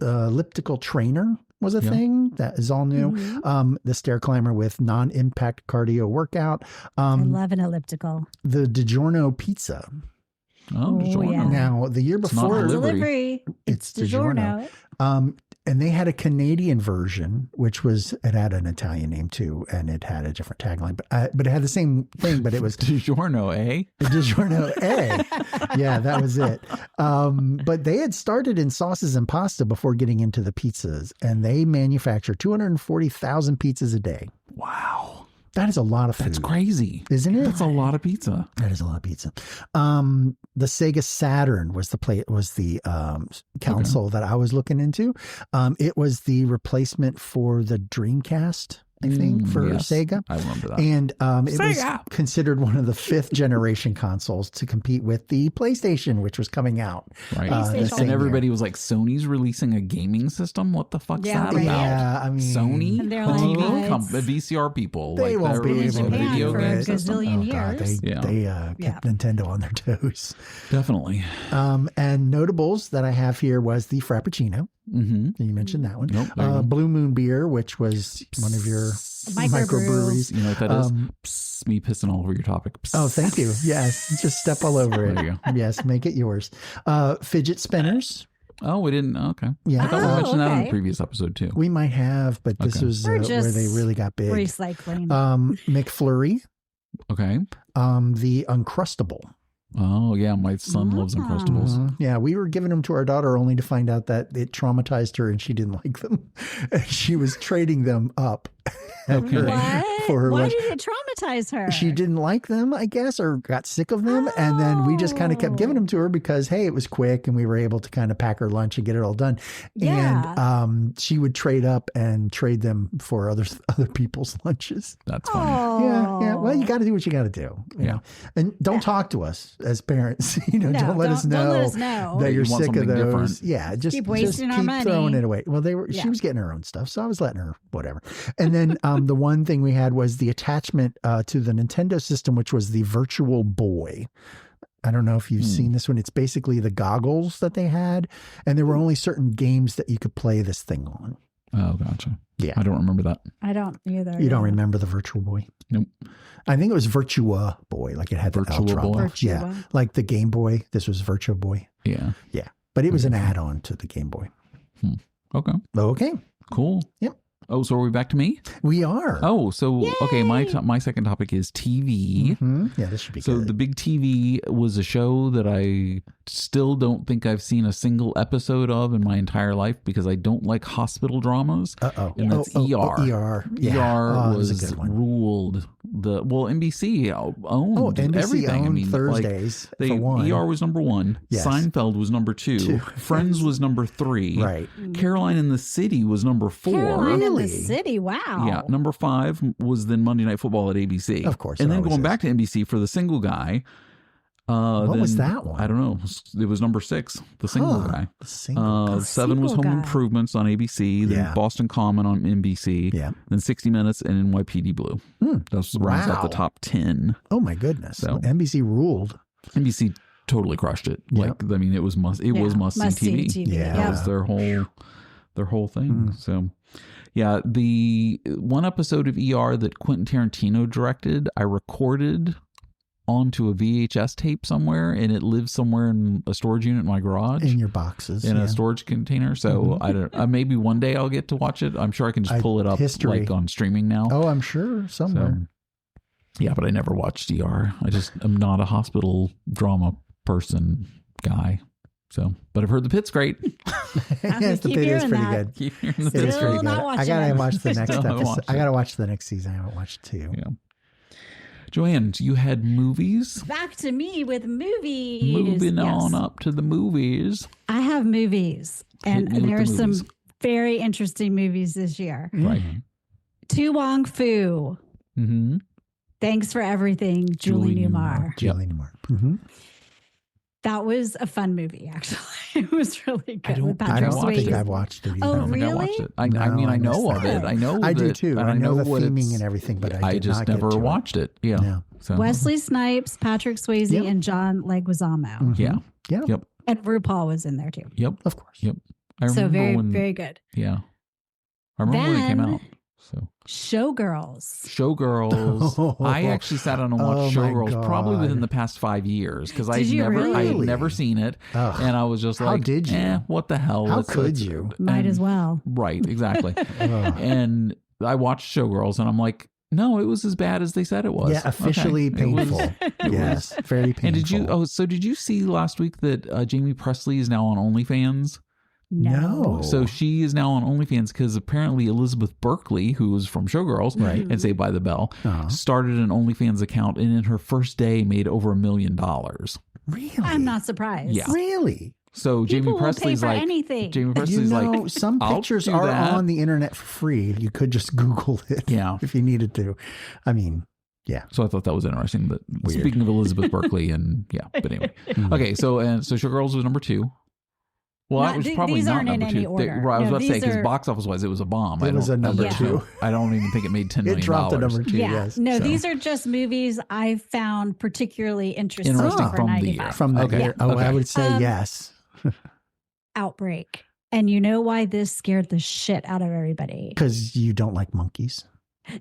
elliptical trainer was a Yeah. thing that is all new. Mhm. The stair climber with non-impact cardio workout. I love an elliptical. The DiGiorno pizza. Oh, Oh, DiGiorno. yeah. Now, the year It's not before, delivery. Delivery. It's DiGiorno. And they had a Canadian version, which it had an Italian name too, and it had a different tagline, but it had the same thing, but it was DiGiorno, eh? DiGiorno egg. Yeah, that was it. But they had started in sauces and pasta before getting into the pizzas, and they manufacture 240,000 pizzas a day. Wow. That is a lot of food. That's crazy. Isn't it? That's a lot of pizza. That is a lot of pizza. The Sega Saturn was the console that I was looking into. It was the replacement for the Dreamcast, I think, for yes. Sega. I remember that. And it was Sega! considered one of the 5th generation consoles to compete with the PlayStation, which was coming out. Right. the PlayStation. same And year. everybody was like, Sony's releasing a gaming system? What the fuck's Yeah, that right. about? Yeah, I mean, Sony? And they're The like, TV what? VCR people. They like, won't they're be releasing able to a video do game it. system. Gazillion Oh, God, years. they kept Nintendo on their toes. Definitely. And notables that I have here was the Frappuccino. Mm-hmm. You mentioned that one. Nope, there you go. Blue Moon Beer, which was one of your microbreweries. You know what that is? Psst, me pissing all over your topic. Psst. Oh, thank you. Yes, just step all over it. There you go. Yes, make it yours. Fidget spinners. Oh, we didn't. Okay. Yeah, I thought we Oh, mentioned that in the okay. previous episode too. we might have, but this Okay. was We're where just they really got big. Recycling. McFlurry, Okay. the Uncrustable. Oh, yeah. My son loves Ah. Uncrustables. Yeah, we were giving them to our daughter only to find out that it traumatized her and she didn't like them. And she was trading them up. at Okay. her- What? For her Why lunch. did it traumatize her? She didn't like them, I guess, or got sick of them. And then we just kind of kept giving them to her because, hey, it was quick and we were able to kind of pack her lunch and get it all done. Yeah. And she would trade up and trade them for other people's lunches. That's funny. Oh. Yeah. Well, you got to do what you got to do. you Yeah. know. And don't talk to us as parents. No, don't let us don't know let us know. that You you're want sick of something those. different. Yeah. Just Keep wasting our keep money. throwing it away. Well, she Yeah. was getting her own stuff, so I was letting her whatever. And then the one thing we had was the attachment to the Nintendo system, which was the Virtual Boy. I don't know if you've seen this one. It's basically the goggles that they had, and there were only certain games that you could play this thing on. Oh, gotcha. Yeah. I don't remember that. I don't either. You don't remember the Virtual Boy? Nope. I think it was Virtua Boy, like it had the Virtual L Boy? drop. Yeah, Virtua. like the Game Boy. This was Virtua Boy. Yeah. Yeah, but it was an add-on to the Game Boy. Okay. Okay. Cool. Yep. Oh, so are we back to me? We are. Oh, so okay. My second topic is TV. Yeah, this should be So good. the Big TV was a show that I still don't think I've seen a single episode of in my entire life because I don't like hospital dramas. And that's ER. ER. Yeah. ER It was was a good one. ruled NBC owned NBC everything. owned Thursdays for one. ER was number 1. Yes. Seinfeld was number 2. Friends was number 3. Right. Caroline in the City was number 4. Caroline in the Really? City. Wow. Yeah, number 5 was then Monday Night Football at ABC. Of course, and it then always going is. back to NBC for the single guy. What was that one? I don't know. It was number 6, the single guy. The single 7 was single Home guy. Improvements on ABC. Then Yeah. Boston Common on NBC. Yeah. Then 60 Minutes and NYPD Blue. Those rounds out the Wow. top 10. Oh my goodness. So- NBC ruled. NBC totally crushed it. Yep. Like, I mean, it was must see TV. Yeah. That was their whole thing. So, yeah, the one episode of ER that Quentin Tarantino directed, I recorded onto a VHS tape somewhere, and it lives somewhere in a storage unit in my garage. In your boxes. In a storage container. So I don't. Maybe one day I'll get to watch it. I'm sure I can just pull it up history. like on streaming now. Oh, I'm sure somewhere. Yeah, but I never watched ER. I just am not a hospital drama person guy. So, but I've heard the Pit's great. Yes, the keep Pit is hearing pretty that. good. Keep hearing the It is Pit's Still pretty not good. I watching gotta it. watch the next Still haven't episode. watched I it. gotta watch the next season. I haven't watched 2. Yeah. Joanne, you had movies. Back to me with movies. Moving Yes. on up to the movies. I have movies, and Hit me with there are the some movies. very interesting movies this year. Right. Tu Wong Fu. Mm-hmm. Thanks for everything, Julie Newmar. Julie Newmar. That was a fun movie, actually. It was really good. don't- with I Patrick don't think Swayze. I've watched it either. Oh, I don't think I really? watched it. I No, mean, I know missed of that. it. I know I do that- too. and I know the what theming it's- and everything, but I did just not get never to it. watched it. Yeah. Yeah. So Wesley Snipes, Patrick Swayze, Yep. and John Leguizamo. Yeah. Yeah. Yep. And RuPaul was in there too. Yep. Of course. Yep. I remember So very, when, very good. Yeah. I remember when it came Then- out. So Showgirls. Showgirls. I actually sat down and watched Oh my Showgirls probably God. within the past 5 years because I Did you had really? never seen it, Ugh. and I was just How like, did you? What the hell? How Let's- could let's- you? Might and- as well. Right, exactly. Ugh. And I watched Showgirls, and I'm like, no, it was as bad as they said it was. Yeah, officially Okay. It was- painful. it Yes, very painful. And did you? So did you see last week that Jamie Presley is now on OnlyFans? No. So she is now on OnlyFans because apparently Elizabeth Berkley, who was from Showgirls Right. and Saved by the Bell, Uh-huh. started an OnlyFans account and in her first day made over $1 million. Really? I'm not surprised. Yeah. Really? So Jamie People will pay Presley's for like, anything. Jamie You Presley's know, like, some I'll pictures do are that. on the internet for free. You could just Google it Yeah. if you needed to. I mean, yeah. So I thought that was interesting. But Weird. speaking of Elizabeth Berkley, and yeah, but anyway, okay. So Showgirls was number 2. Well, Not- that was th- probably these not aren't in number any 2. order. I was No, about to say these because are- box office wise, it was a bomb. It was a number Yeah. 2. I don't even think it made $10 It million. dropped to number 2, Yeah. yes. No, So- these are just movies I found particularly interesting, Interesting for from the 95. year. From the Okay. year. Oh, I Okay. would say yes. Outbreak. And you know why this scared the shit out of everybody? Because you don't like monkeys.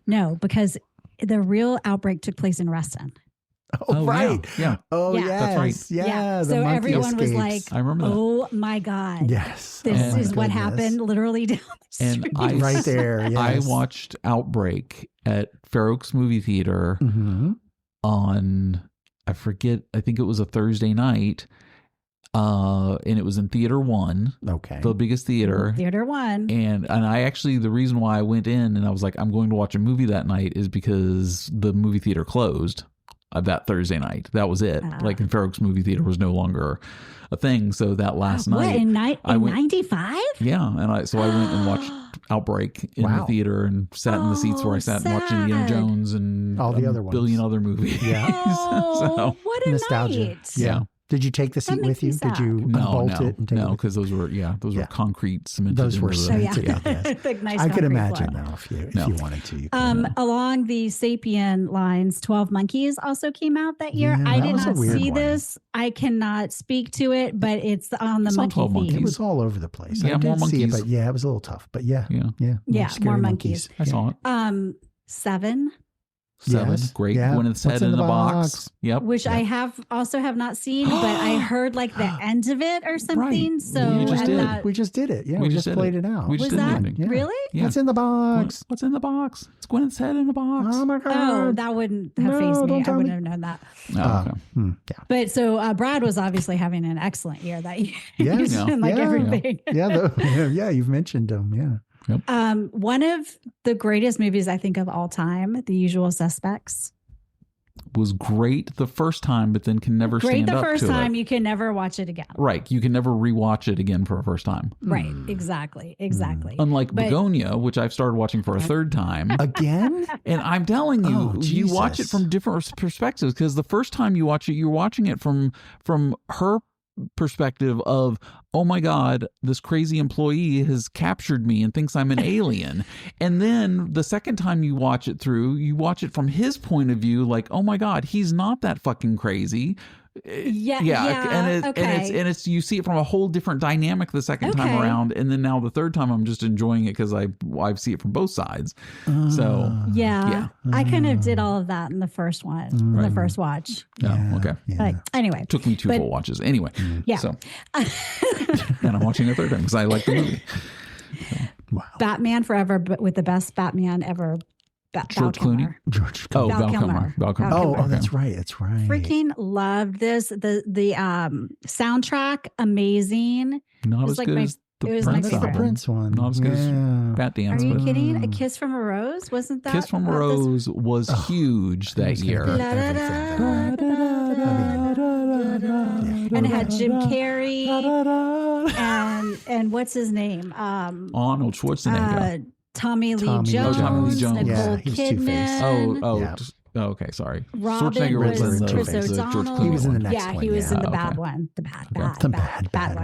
No, because the real outbreak took place in Reston. Oh, right. Yeah. Oh, Yeah. yes. That's right. Yeah. The So monkey everyone was escapes. like, I remember that. oh my God. Yes. This Oh, my is what goodness. happened literally down the And street. I- Right there. Yes. I watched Outbreak at Fair Oaks Movie Theater Mhm. on, I forget, I think it was a Thursday night. And it was in Theater 1, Okay. the biggest theater. Theater 1. And I actually, the reason why I went in and I was like, I'm going to watch a movie that night is because the movie theater closed that Thursday night. That was it. Like in Fair Oaks Movie Theater was no longer a thing. So that last What, night, in I went- 95? yeah. And so I went and watched Outbreak in the Wow. theater and sat in the seats where I Oh, sat and watched Indiana sad. Jones and All the a other ones. billion other movies. Yeah. Oh, So, what a Nostalgia. night. yeah. Did you take the seat That with makes you? me Did sad. you unbolt it and take no, it? with because those were Yeah. concrete cemented. Those were into the- Oh, yeah. cemented. Yes. The nice I could concrete imagine floor. now if you No. wanted to. You could. Along the Sapien lines, 12 Monkeys also came out that year. Yeah, I that did was a not weird see one. this. I cannot speak to it, but it's on the It's on monkey 12 feed. Monkeys. It was all over the place. Yeah, I did more see it, monkeys. but yeah, it was a little tough. But yeah, Yeah. yeah, Yeah, scary more monkeys. I saw it. 7. 7. Yes. Great. Yeah. Gwyneth's What's head in the box. Yep. Which I have not seen, but I heard like the end of it or something. Right. So We just at did. that- We just did it. Yeah, we just did played it out. We just was did the that ending. Yeah. really? Yeah. What's in the box? What's in the box? It's Gwyneth's head in the box. Oh my god! Oh, that wouldn't have No, faced me. don't I tell wouldn't me. have known that. Oh, okay. Yeah. But so Brad was obviously having an excellent year that year. Yes. He's been like Yeah. everything. Yeah, you've mentioned them. Yeah. One of the greatest movies I think of all time, The Usual Suspects. Was great the first time, but then can never Great stand the up first to time, it. you can never watch it again. Right. You can never rewatch it again for a first time. Right. Exactly. Unlike But- Begonia, which I've started watching for a third time. Again? And I'm telling you, Oh, you watch it Jesus. from different perspectives, because the first time you watch it, you're watching it from her perspective of, oh my God, this crazy employee has captured me and thinks I'm an alien. And then the second time you watch it through, you watch it from his point of view, like, oh my God, he's not that fucking crazy. Yeah. And it's you see it from a whole different dynamic the second time Okay. around, and then now the third time I'm just enjoying it because I see it from both sides. So Yeah. I kind of did all of that in the first one, in the first watch. yeah, okay. Yeah. Like, anyway. Took me 2 But- full watches. Anyway, Yeah. So and I'm watching it a third time because I like the movie. Wow. Batman Forever, but with the best Batman ever. George Clooney? George. Oh, Val Val Kilmer. Val Kilmer. Oh, Okay. that's right. That's right. Freaking loved this. The soundtrack, amazing. Not It's as like good my- as the it was my Prince That's the favorite. album. Prince one. Not as good as Bat Dance. Are you but kidding? A Kiss from a Rose? Wasn't that? Kiss from a about this- Rose was huge that was gonna year. be- La, da, da, da, da, da. And it had Jim Carrey and what's his name? Arnold Schwarzenegger. Tommy Lee Tommy Lee Jones. Tommy Lee Jones. Nicole Yeah, he's Two-Face. Kidman. Yeah. Okay, sorry. Robin Schwarzenegger was in the Chris the George O'Donnell. Clooney He was in the one. next Yeah, one. he was in the Okay. bad one. The bad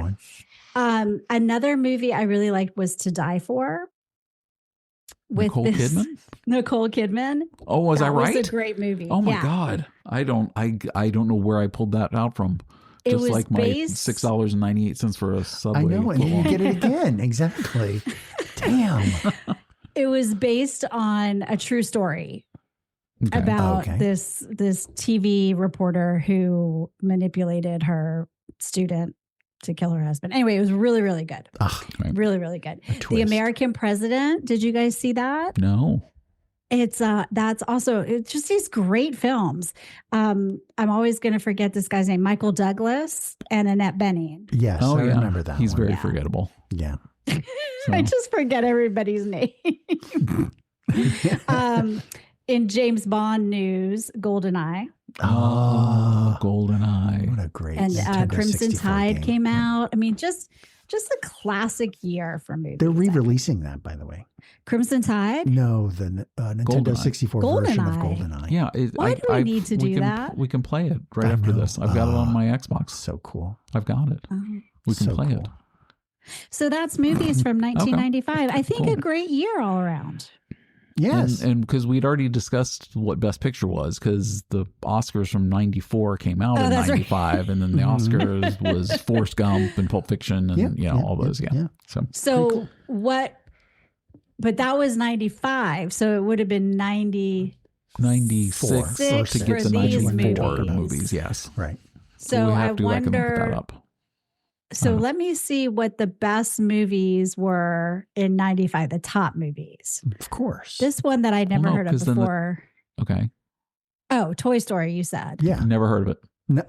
one. Another movie I really liked was To Die For. With Nicole this- Kidman? Nicole Kidman. Oh, was I That right? was a great movie. Oh my Yeah. God. I don't know where I pulled that out from. It Just was like my based- $6.98 for a Subway. I know, and then you football. get it again. Exactly. Damn. It was based on a true story Okay. about Okay. this TV reporter who manipulated her student to kill her husband. Anyway, it was really, really good. Ugh, Really, really good. a The twist. American President. Did you guys see that? No. It's just these great films. I'm always going to forget this guy's name, Michael Douglas and Annette Bening. Yes, Oh, I yeah. remember that. He's one. very Yeah. forgettable. Yeah. I just forget everybody's name. In James Bond news, GoldenEye Oh, GoldenEye. what a great and Nintendo Crimson 64 Tide game. came out. I mean, just a classic year for movies. They're re-releasing that, by the way. Crimson Tide. No, the Nintendo GoldenEye. 64 version of GoldenEye. GoldenEye. Yeah. Why do we need to do that? We can play it right I after know. this. I've got it on my Xbox. So cool. I've got it. We can So play cool. it. So that's movies from 1995. I think Cool. a great year all around. Yes. And because we'd already discussed what Best Picture was, because the Oscars from 94 came out Oh, in that's right. 95, and then the Oscars was Forrest Gump and Pulp Fiction and, all those. Yeah. So, So cool. what? But that was 95. So it would have been 90. 96 Six to get for the these 94 movies. movies. Yes. Right. So we I have to go back and look wonder. that up. So let me see what the best movies were in 95, the top movies. Of course. This one that I'd never no, heard of 'cause then the- before. Okay. Oh, Toy Story, you said. Yeah. Never heard of it. No.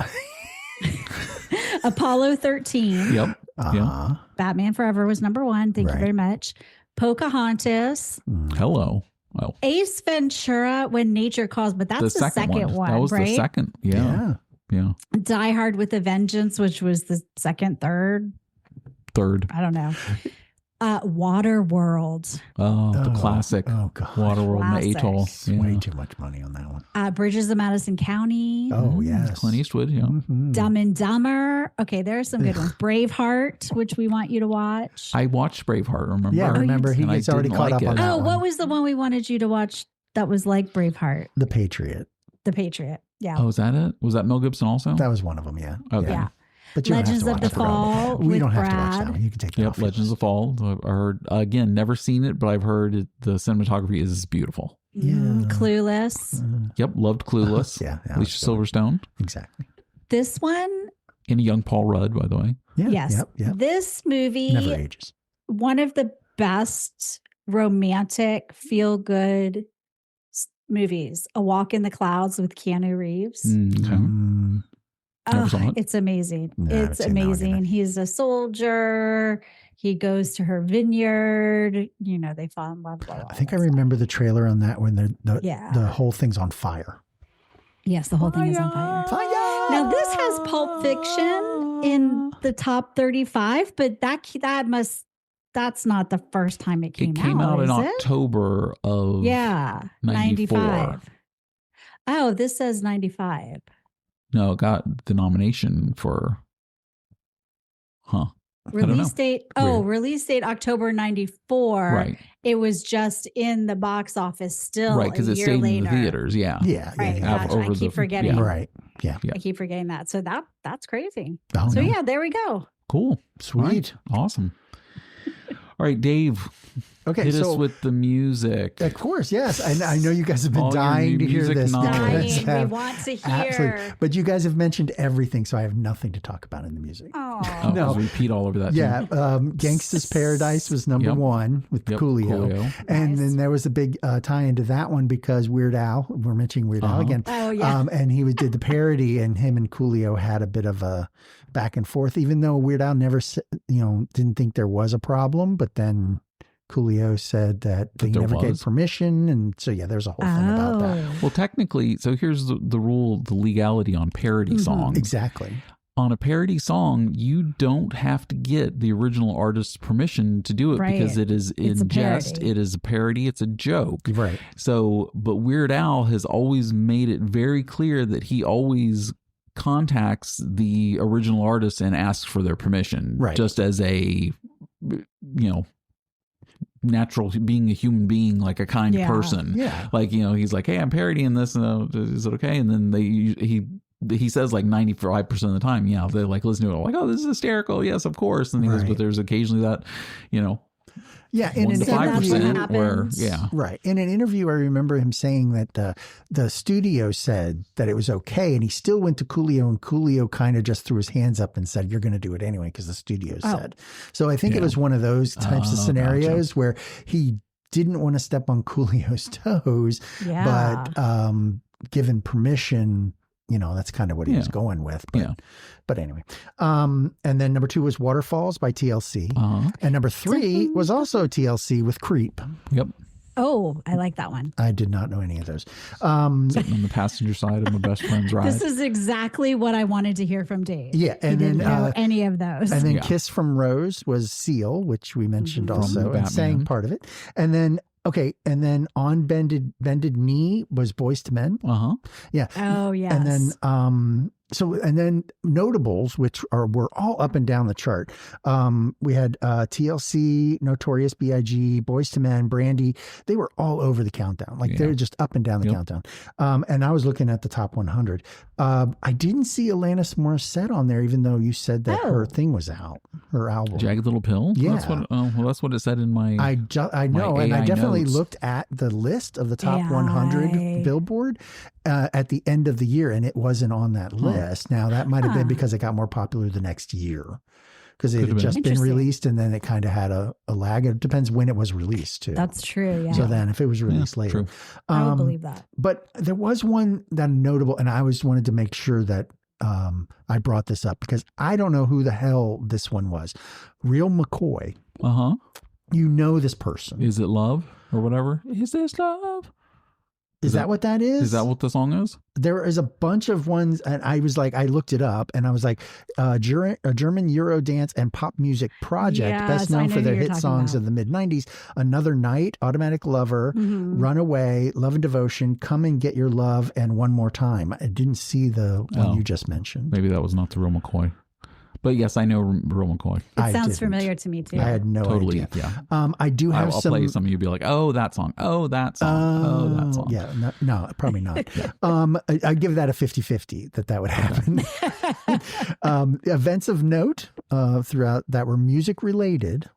Apollo 13. Yep. Uh-huh. Batman Forever was number one. Thank you Right. very much. Pocahontas. Hello. Oh, Ace Ventura, When Nature Calls, but that's the second one, That was right? the second. Yeah. Yeah. Die Hard with a Vengeance, which was the second, third. Third. I don't know. Waterworld. Oh, the classic. Oh, God. Waterworld and the Classic. Atoll. It's Yeah. way too much money on that one. Bridges of Madison County. Oh, yes. Clint Eastwood. Yeah. Mhm. Dumb and Dumber. Okay, there are some good ones. Braveheart, which we want you to watch. I watched Braveheart, remember? Yeah, remember, he And I gets already didn't caught like up on it. that Oh, one. what was the one we wanted you to watch that was like Braveheart? The Patriot. The Patriot. Yeah. Oh, is that it? Was that Mel Gibson also? That was one of them, yeah. Okay. Yeah. But you don't have Legends to of watch the that one. Fall We with don't have to watch Brad. that one. You can take that Yep, off your Legends list. of Fall. I heard, again, never seen it, but I've heard the cinematography is beautiful. Clueless. Yep, loved Clueless. Yeah, Alicia Silverstone. Exactly. This one. And a young Paul Rudd, by the way. Yeah. Yes. Yep. This movie. Never ages. One of the best romantic feel-good movies. A Walk in the Clouds with Keanu Reeves. Okay. It's amazing. No, It's amazing. He's a soldier. He goes to her vineyard. You know, they fall in love. Blah, blah, I think I blah, remember the trailer on that when the whole thing's on fire. Yes, the whole thing is on fire. Now this has Pulp Fiction in the top 35, but that's not the first time it came out. It came out in is it? October of 95. Oh, this says 95. No, it got the nomination for Release date. Release date October 94. Right. It was just in the box office still. Right, because it stayed in the theaters. Yeah. Right. Yeah. Gotcha. I keep forgetting. Yeah. Right. Yeah. I keep forgetting that. So that's crazy. Oh, so no. yeah, there we go. Cool. Sweet. Right. Awesome. All right, Dave. Okay, hit so us with the music. Of course, yes. I know you guys have been All your dying to hear music this. knowledge. We want to hear. Absolutely. But you guys have mentioned everything, so I have nothing to talk about in the music. Oh, No. Repeat all over that. Yeah, Gangsta's Paradise was number one with Coolio. And Nice. then there was a big tie into that one because Weird Al, we're mentioning Weird Al again. Oh, yeah. And he did the parody, and him and Coolio had a bit of a back and forth, even though Weird Al never, didn't think there was a problem, but then Coolio said that they never gave permission. And so, there's a whole thing about that. Well, technically, so here's the rule, the legality on parody songs. Exactly. On a parody song, you don't have to get the original artist's permission to do it because it is in jest. It is a parody. It's a joke. Right. So, but Weird Al has always made it very clear that he always contacts the original artist and asks for their permission. Right. Just as a, natural, being a human being, like a kind person. Yeah. Like, he's like, hey, I'm parodying this. Is it okay? And then he says like 95% of the time, they like listen to it like, oh, this is hysterical. Yes, of course. And he goes, but there's occasionally that, Yeah, in 1 to 5% where, right. In an interview, I remember him saying that the studio said that it was okay, and he still went to Coolio, and Coolio kind of just threw his hands up and said, "You're going to do it anyway," because the studio said. So I think it was one of those types of scenarios where he didn't want to step on Coolio's toes, but given permission. That's kind of what he was going with. But anyway. And then number 2 was Waterfalls by TLC. And number 3 was also TLC with Creep. Yep. Oh, I like that one. I did not know any of those. Sitting on the passenger side of my best friend's ride. This is exactly what I wanted to hear from Dave. Yeah. And he didn't know any of those. And then Kiss from Rose was Seal, which we mentioned also, and sang part of it. And then and then On Bended Knee was Boys to Men. Yeah. Oh, yes. And then and then notables, which were all up and down the chart. We had TLC, Notorious B.I.G., Boys to Men, Brandy. They were all over the countdown. Like they were just up and down the countdown. And I was looking at the top 100. I didn't see Alanis Morissette on there, even though you said that her thing was out, her album. Jagged Little Pill? Yeah. That's what it said in my I know. And I definitely looked at the list of the top 100 Billboard at the end of the year, and it wasn't on that list. Now, that might have been because it got more popular the next year because it had just been released, and then it kind of had a lag. It depends when it was released, too. That's true, yeah. So then if it was released later. True. I would believe that. But there was one that notable, and I always wanted to make sure that I brought this up because I don't know who the hell this one was. Real McCoy. You know this person. Is it Love or whatever? Is this love? Is that what that is? Is that what the song is? There is a bunch of ones, and I was like, I looked it up, and I was like, a German Euro dance and pop music project, best known for their hit songs of the mid-'90s, Another Night, Automatic Lover, Runaway, Love and Devotion, Come and Get Your Love, and One More Time. I didn't see the one you just mentioned. Maybe that was not the real McCoy. But yes, I know Real McCoy. It sounds familiar to me too. I had no idea. Yeah. I do have I'll some. play some. You'll be like, oh, that song. Oh, that song. Oh, that song. Yeah. No, probably not. I'd give that a 50-50 that would happen. Events of note throughout that were music related.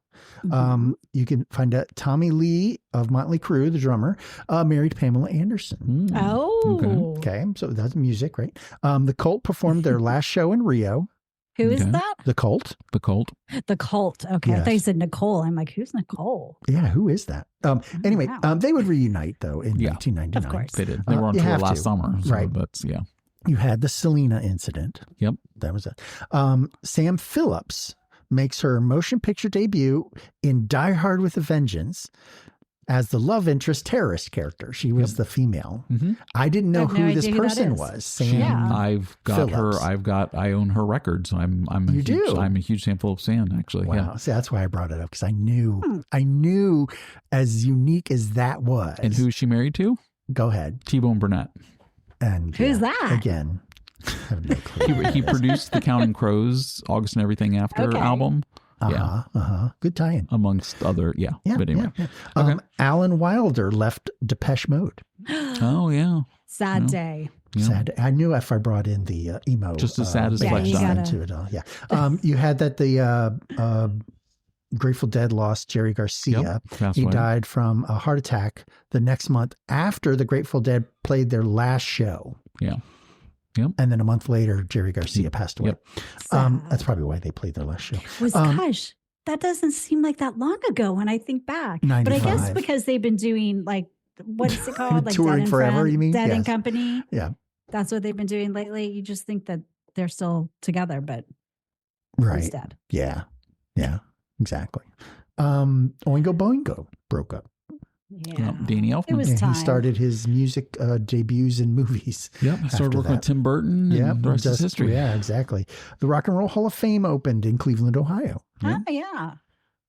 You can find out Tommy Lee of Motley Crue, the drummer, married Pamela Anderson. Oh. Okay, so that's music, right? The Cult performed their last show in Rio. Who is Okay. that? The Cult. The Cult. The Cult. Okay. I Yes. thought you said Nicole. I'm like, who's Nicole? Yeah, who is that? Anyway, wow. they would reunite, though, in Yeah. 1999. Of course. They did. They were on You tour have last to. summer. So Right. that's, yeah. You had the Selena incident. Yep. That was it. Sam Phillips makes her motion picture debut in Die Hard with a Vengeance as the love interest terrorist character. She was the female. Mhm. I didn't know I have no who this idea who that person is. was. Sam. Yeah. I've got Phillips. her. I own her records. I'm a You huge, do? I'm a huge Sam Phillips fan, actually. Wow. Yeah. See, that's why I brought it up, because I knew as unique as that was. And who is she married to? Go ahead. T-Bone Burnett. And Who's that? Again, I have no clue. He produced the Counting Crows, August and Everything After Okay. album, Good tie-in. amongst other. Yeah. Yeah, But anyway. yeah. Okay. Alan Wilder left Depeche Mode. Oh, yeah. Sad day. Yeah. Sad. I knew if I brought in the emo, Just as sad as band Fletch you died. gotta- into it all. Yeah. You had that the Grateful Dead lost Jerry Garcia. Yep. Passed He away. died from a heart attack the next month after the Grateful Dead played their last show. Yeah. Yep. And then a month later, Jerry Garcia passed away. Yep. Sad. That's probably why they played their last show. Was gosh, that doesn't seem like that long ago when I think back. But I guess 95. because they've been doing like what's it called? Like Touring Dead and forever, Friends- you mean? Dead Yes. and Company. Yeah. That's what they've been doing lately. You just think that they're still together, but Right. he's dead. Yeah. Yeah. Exactly. Oingo Boingo broke up. Yeah. Yep. Danny Elfman. It was And time. he started his music debuts in movies. Yep. I started after working with that. Tim Burton. Yeah, And the rest is history. Yeah, exactly. The Rock and Roll Hall of Fame opened in Cleveland, Ohio. Oh, yeah.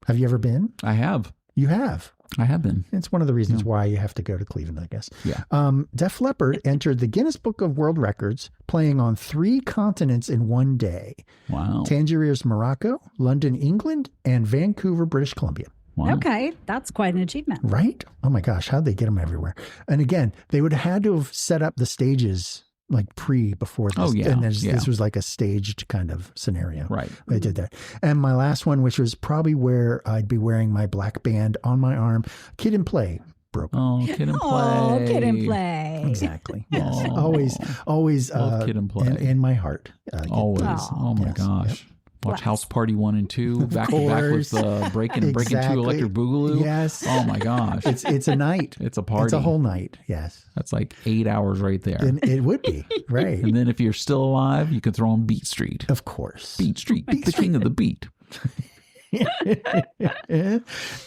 Have you ever been? I have. You have. I have been. It's one of the reasons why you have to go to Cleveland, I guess. Yeah. Def Leppard entered the Guinness Book of World Records, playing on 3 continents in one day: Wow. Tangiers, Morocco, London, England, and Vancouver, British Columbia. Wow. Okay. That's quite an achievement. Right? Oh my gosh, how'd they get them everywhere? And again, they would have had to have set up the stages like before this. Oh, yeah, And yeah. this was like a staged kind of scenario. Right. They did that. And my last one, which was probably where I'd be wearing my black band on my arm, Kid and Play broke. Oh, Kid and Play. Oh, Kid and Play. Exactly. Yes. Oh. Always Love Kid and Play. in my heart. Kid and Always. Play. Oh my Yes. gosh. Watch Bless. House Party 1 and 2 back to back with Breaking Exactly. 2 Electric Boogaloo. Yes. Oh my gosh. It's a night. It's a party. It's a whole night. Yes. That's like 8 hours right there. And it would be. Right. And then if you're still alive, you can throw on Beat Street. Of course. Beat Street, the king of the beat.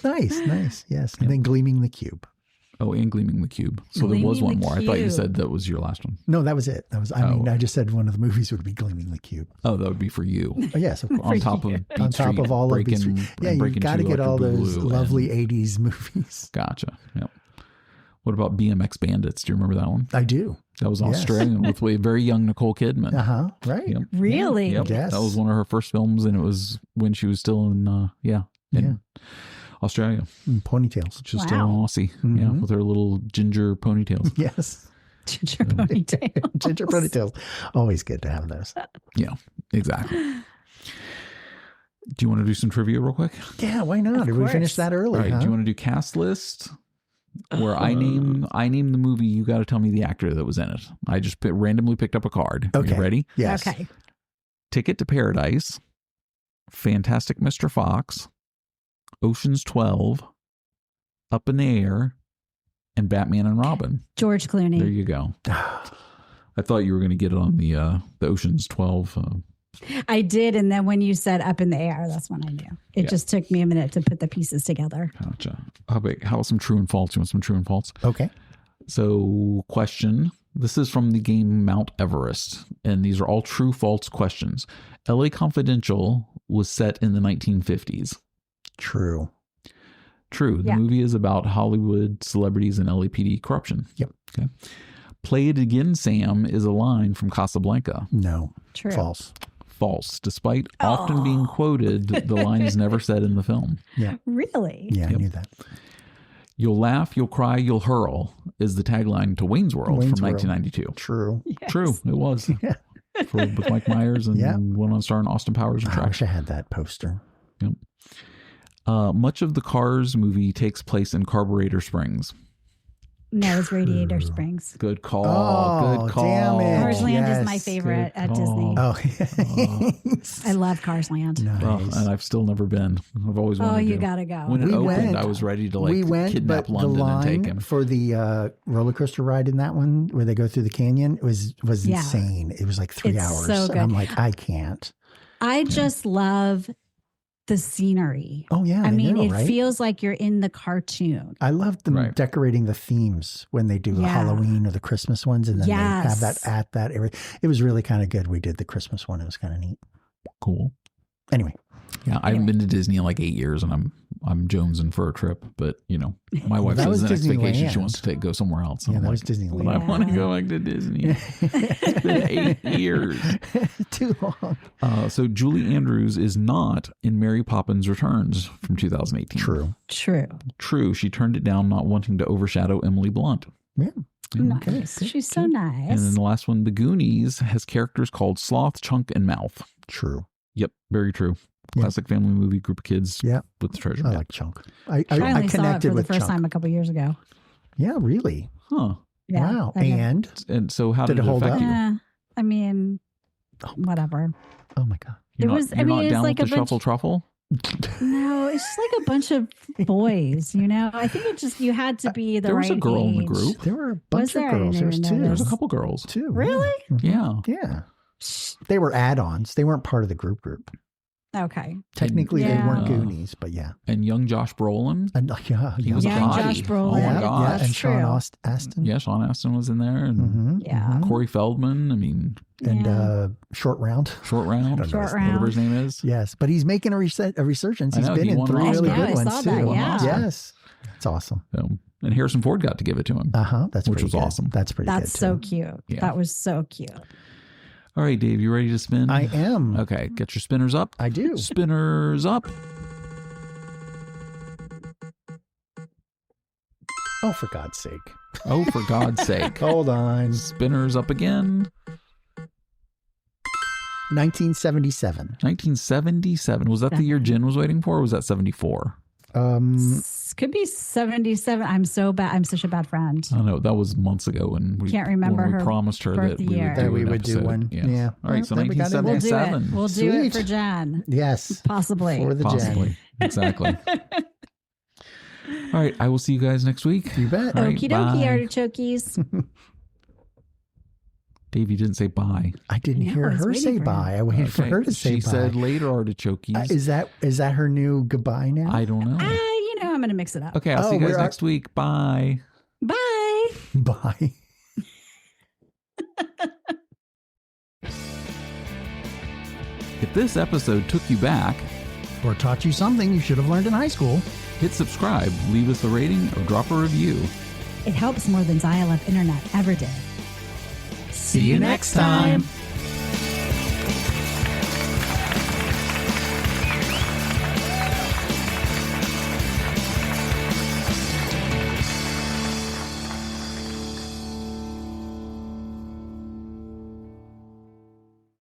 Nice. Yes. And then Gleaming the Cube. Oh, and Gleaming the Cube. So there was Gleaming one the more. I thought you Cube. said that was your last one. No, that was it. I just said one of the movies would be Gleaming the Cube. Oh, that would be for you. Oh, yes, of course. On top of Beat On top Street, of all Breaking, of these. Yeah, and you Breaking got to 2 get all Electric those Boogaloo lovely and- 80s movies. Gotcha. Yep. What about BMX Bandits? Do you remember that one? I do. That was Yes. Australian with a very young Nicole Kidman. Uh-huh. Right. Yep. Really? Yep. Yes. That was one of her first films, and it was when she was still in Australia. Ponytails. She's still an Wow. Aussie. Yeah, Mhm. with her little ginger ponytails. Yes. Ginger ponytail. Ginger ponytails. Always good to have those. Yeah, exactly. Do you want to do some trivia real quick? Yeah, why not? Of Did we finish course. that early? All right. huh? Do you want to do cast list? Where I name the movie, you got to tell me the actor that was in it. I just randomly picked up a card. Are Okay. you ready? Yes. Okay. Ticket to Paradise, Fantastic Mr. Fox, Ocean's 12, Up in the Air, and Batman and Robin. George There Clooney. you go. I thought you were going to get it on the Ocean's 12. I did. And then when you said Up in the Air, that's when I knew. It Yeah. just took me a minute to put the pieces together. Gotcha. How about some true and false? You want some true and false? Okay. So, question. This is from the game Mount Everest, and these are all true false questions. LA Confidential was set in the 1950s. True. True. The Yeah. movie is about Hollywood celebrities and LAPD corruption. Yep. Okay. Play It Again, Sam is a line from Casablanca. No. True. False. False. Despite often being quoted, the line is never said in the film. Yeah. Really? Yeah, I Yep. knew that. You'll laugh, you'll cry, you'll hurl is the tagline to Wayne's World Wayne's from World. 1992. True. Yes. True, it was. Yeah. With Mike Myers and Yeah. went on starring Austin Powers and I Trash. wish I had that poster. Much of the Cars movie takes place in Carburetor Springs. No, it's Radiator Springs. Good call. Oh, Good call. damn it. Cars Land is Yes, my favorite good at call. Disney. Oh, I love Cars Land. nice. Oh, and I've still never been. I've always wanted Oh, to. you gotta go. When it We opened, went. I was ready to we went, kidnap but London the and take line him. for the roller coaster ride in that one where they go through the canyon was Yeah. insane. It was like 3 It's hours. so And good. I'm like, I can't. I just love the scenery. Oh yeah, I mean, know, it right? feels like you're in the cartoon. I love them Right. decorating the themes when they do the Yeah. Halloween or the Christmas ones, and then they have that Yes. at that area. It was really kind of good. We did the Christmas one. It was kind of neat. Cool. Anyway, Yeah, I haven't been to Disney in like 8 years, and I'm jonesing for a trip. But my wife that says was the next vacation she Disneyland. wants to go somewhere else. And yeah, I'm that like, was Disneyland. but I want to Yeah. go back to Disney. It's been 8 years. Too long. So Julie Andrews is not in Mary Poppins Returns from 2018. True. True. She turned it down, not wanting to overshadow Emily Blunt. Yeah. Nice. good, She's so And nice. then the last one, The Goonies, has characters called Sloth, Chunk, and Mouth. True. Yep, very true. Yeah. Classic family movie, group of kids Yeah. with the treasure I map. like Chunk. I I only saw it connected for the with first Chunk. time a couple years ago. Yeah, really. Huh. Yeah, Wow. I know. And So how Did did it it hold affect up? you? I mean, whatever. oh my god. You're It not, was- I you're mean, not it's down like with the a bunch- shuffle truffle? No, it's just like a bunch of boys, I think it just, you had to be the There right was a girl in the age. group. There were a bunch there? of I girls. There was didn't two. even There's a notice. couple girls. Two. Really? Yeah. Yeah. They were add-ons. They weren't part of the group. Okay. Technically, they Yeah. weren't Goonies, but yeah. And young Josh Brolin. And yeah, He was a Young hottie. Josh Brolin. Oh my yeah, gosh. yeah, and Sean True. Astin. Yeah, Sean Astin was in there. And Mhm, Yeah. mhm. Corey Feldman. I mean, And Yeah. Short Round. Short Round. don't know Short his Round. Whatever his name is. Yes, but he's making a resurgence. I He's know, been he in won an 3 really Oscar. good I ones saw too. that, yeah. Yes, it's awesome. And Harrison Ford got to give it to him. That's Which pretty was good. awesome. That's pretty That's good. so too. cute. Yeah. That was so cute. All right, Dave, you ready to spin? I am. Okay, get your spinners up. I do. Spinners up. Oh, for God's sake! Oh, for God's sake. Hold on. Spinners up again. 1977. 1977. Was that the year Jen was waiting for, or was that 74? Could be 77. I'm so bad. I'm such a bad friend. I don't know. That was months ago, and we Can't remember when we her promised her birth that we year. would That do we an would do episode. one. Yes. Yeah. All right. So Well, then we got it. We'll do 1977. it. We'll do it Sweet. for Jen. Yes, Possibly. for the Possibly. Jen. Exactly. All right. I will see you guys next week. You bet. All right, Okie dokie, bye. artichokes. Dave, you didn't say bye. I didn't No, hear I was her waiting say for bye. I waited for Okay. her to say She bye. said later artichokes. Is that her new goodbye now? I don't know. I'm going to mix it up. Okay. I'll see you guys we're- next week. Bye. Bye. Bye. If this episode took you back, Or taught you something you should have learned in high school. hit subscribe, leave us a rating, or drop a review. It helps more than Dial-Up Internet ever did. See you next time.